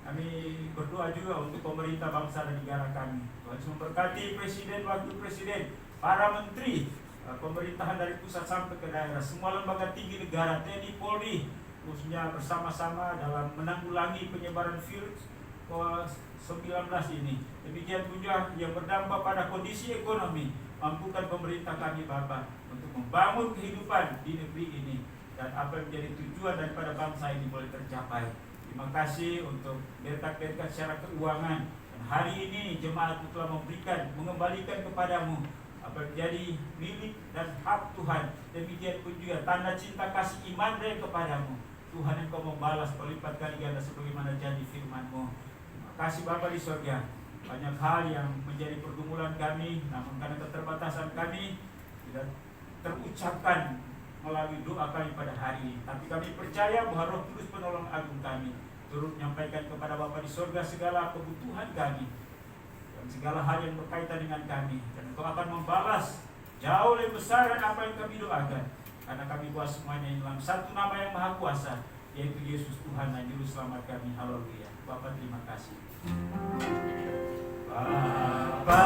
Kami berdoa juga untuk pemerintah bangsa dan negara kami. Tuhan Yesus memberkati presiden, wakil presiden, para menteri, pemerintahan dari pusat sampai ke daerah, semua lembaga tinggi negara, TNI, Polri, khususnya bersama-sama dalam menanggulangi penyebaran virus COVID-19 ini. Demikian juga yang berdampak pada kondisi ekonomi. Mampukan pemerintah kami Bapa untuk membangun kehidupan di negeri ini, dan apa yang menjadi tujuan daripada bangsa ini boleh tercapai. Terima kasih untuk berkat-berkat secara keuangan. Dan hari ini jemaat telah mengembalikan kepadamu apa yang menjadi milik dan hak Tuhan. Demikian pun juga tanda cinta kasih iman mereka kepadamu. Tuhan, Engkau membalas berlipat kali ganda sebagaimana janji firman-Mu. Terima kasih Bapa di surga. Banyak hal yang menjadi pergumulan kami, namun karena keterbatasan kami tidak terucapkan melalui doa kami pada hari ini. Tapi kami percaya bahwa Roh Kudus penolong agung kami turut menyampaikan kepada Bapa di surga segala kebutuhan kami dan segala hal yang berkaitan dengan kami. Dan Engkau akan membalas jauh lebih besar dari apa yang kami doakan. Karena kami buat semuanya dalam satu nama yang maha kuasa, yaitu Yesus Tuhan dan Juru Selamat kami. Haleluya. Bapa terima kasih. Bapa,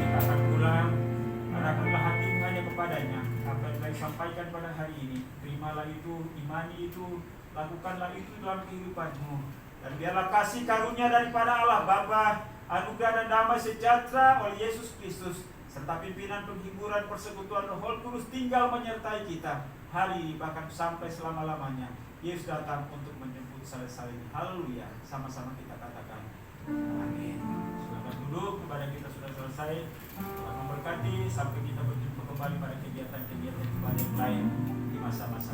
kita akan pulang. Arahkanlah hatimu hanya kepadanya. Apa yang saya sampaikan pada hari ini, terimalah itu, imani itu, lakukanlah itu dalam kehidupanmu. Dan biarlah kasih karunia daripada Allah Bapa, anugerah dan damai sejahtera oleh Yesus Kristus, serta pimpinan penghiburan persekutuan Roh Kudus tinggal menyertai kita hari ini bahkan sampai selama-lamanya. Yesus datang untuk menjemput saling-saling. Haleluya. Sama-sama kita katakan amin. Silakan duduk, kepada kita sudah selesai. Tuhan memberkati sampai kita berjumpa kembali pada kegiatan-kegiatan ibadah yang lain di masa-masa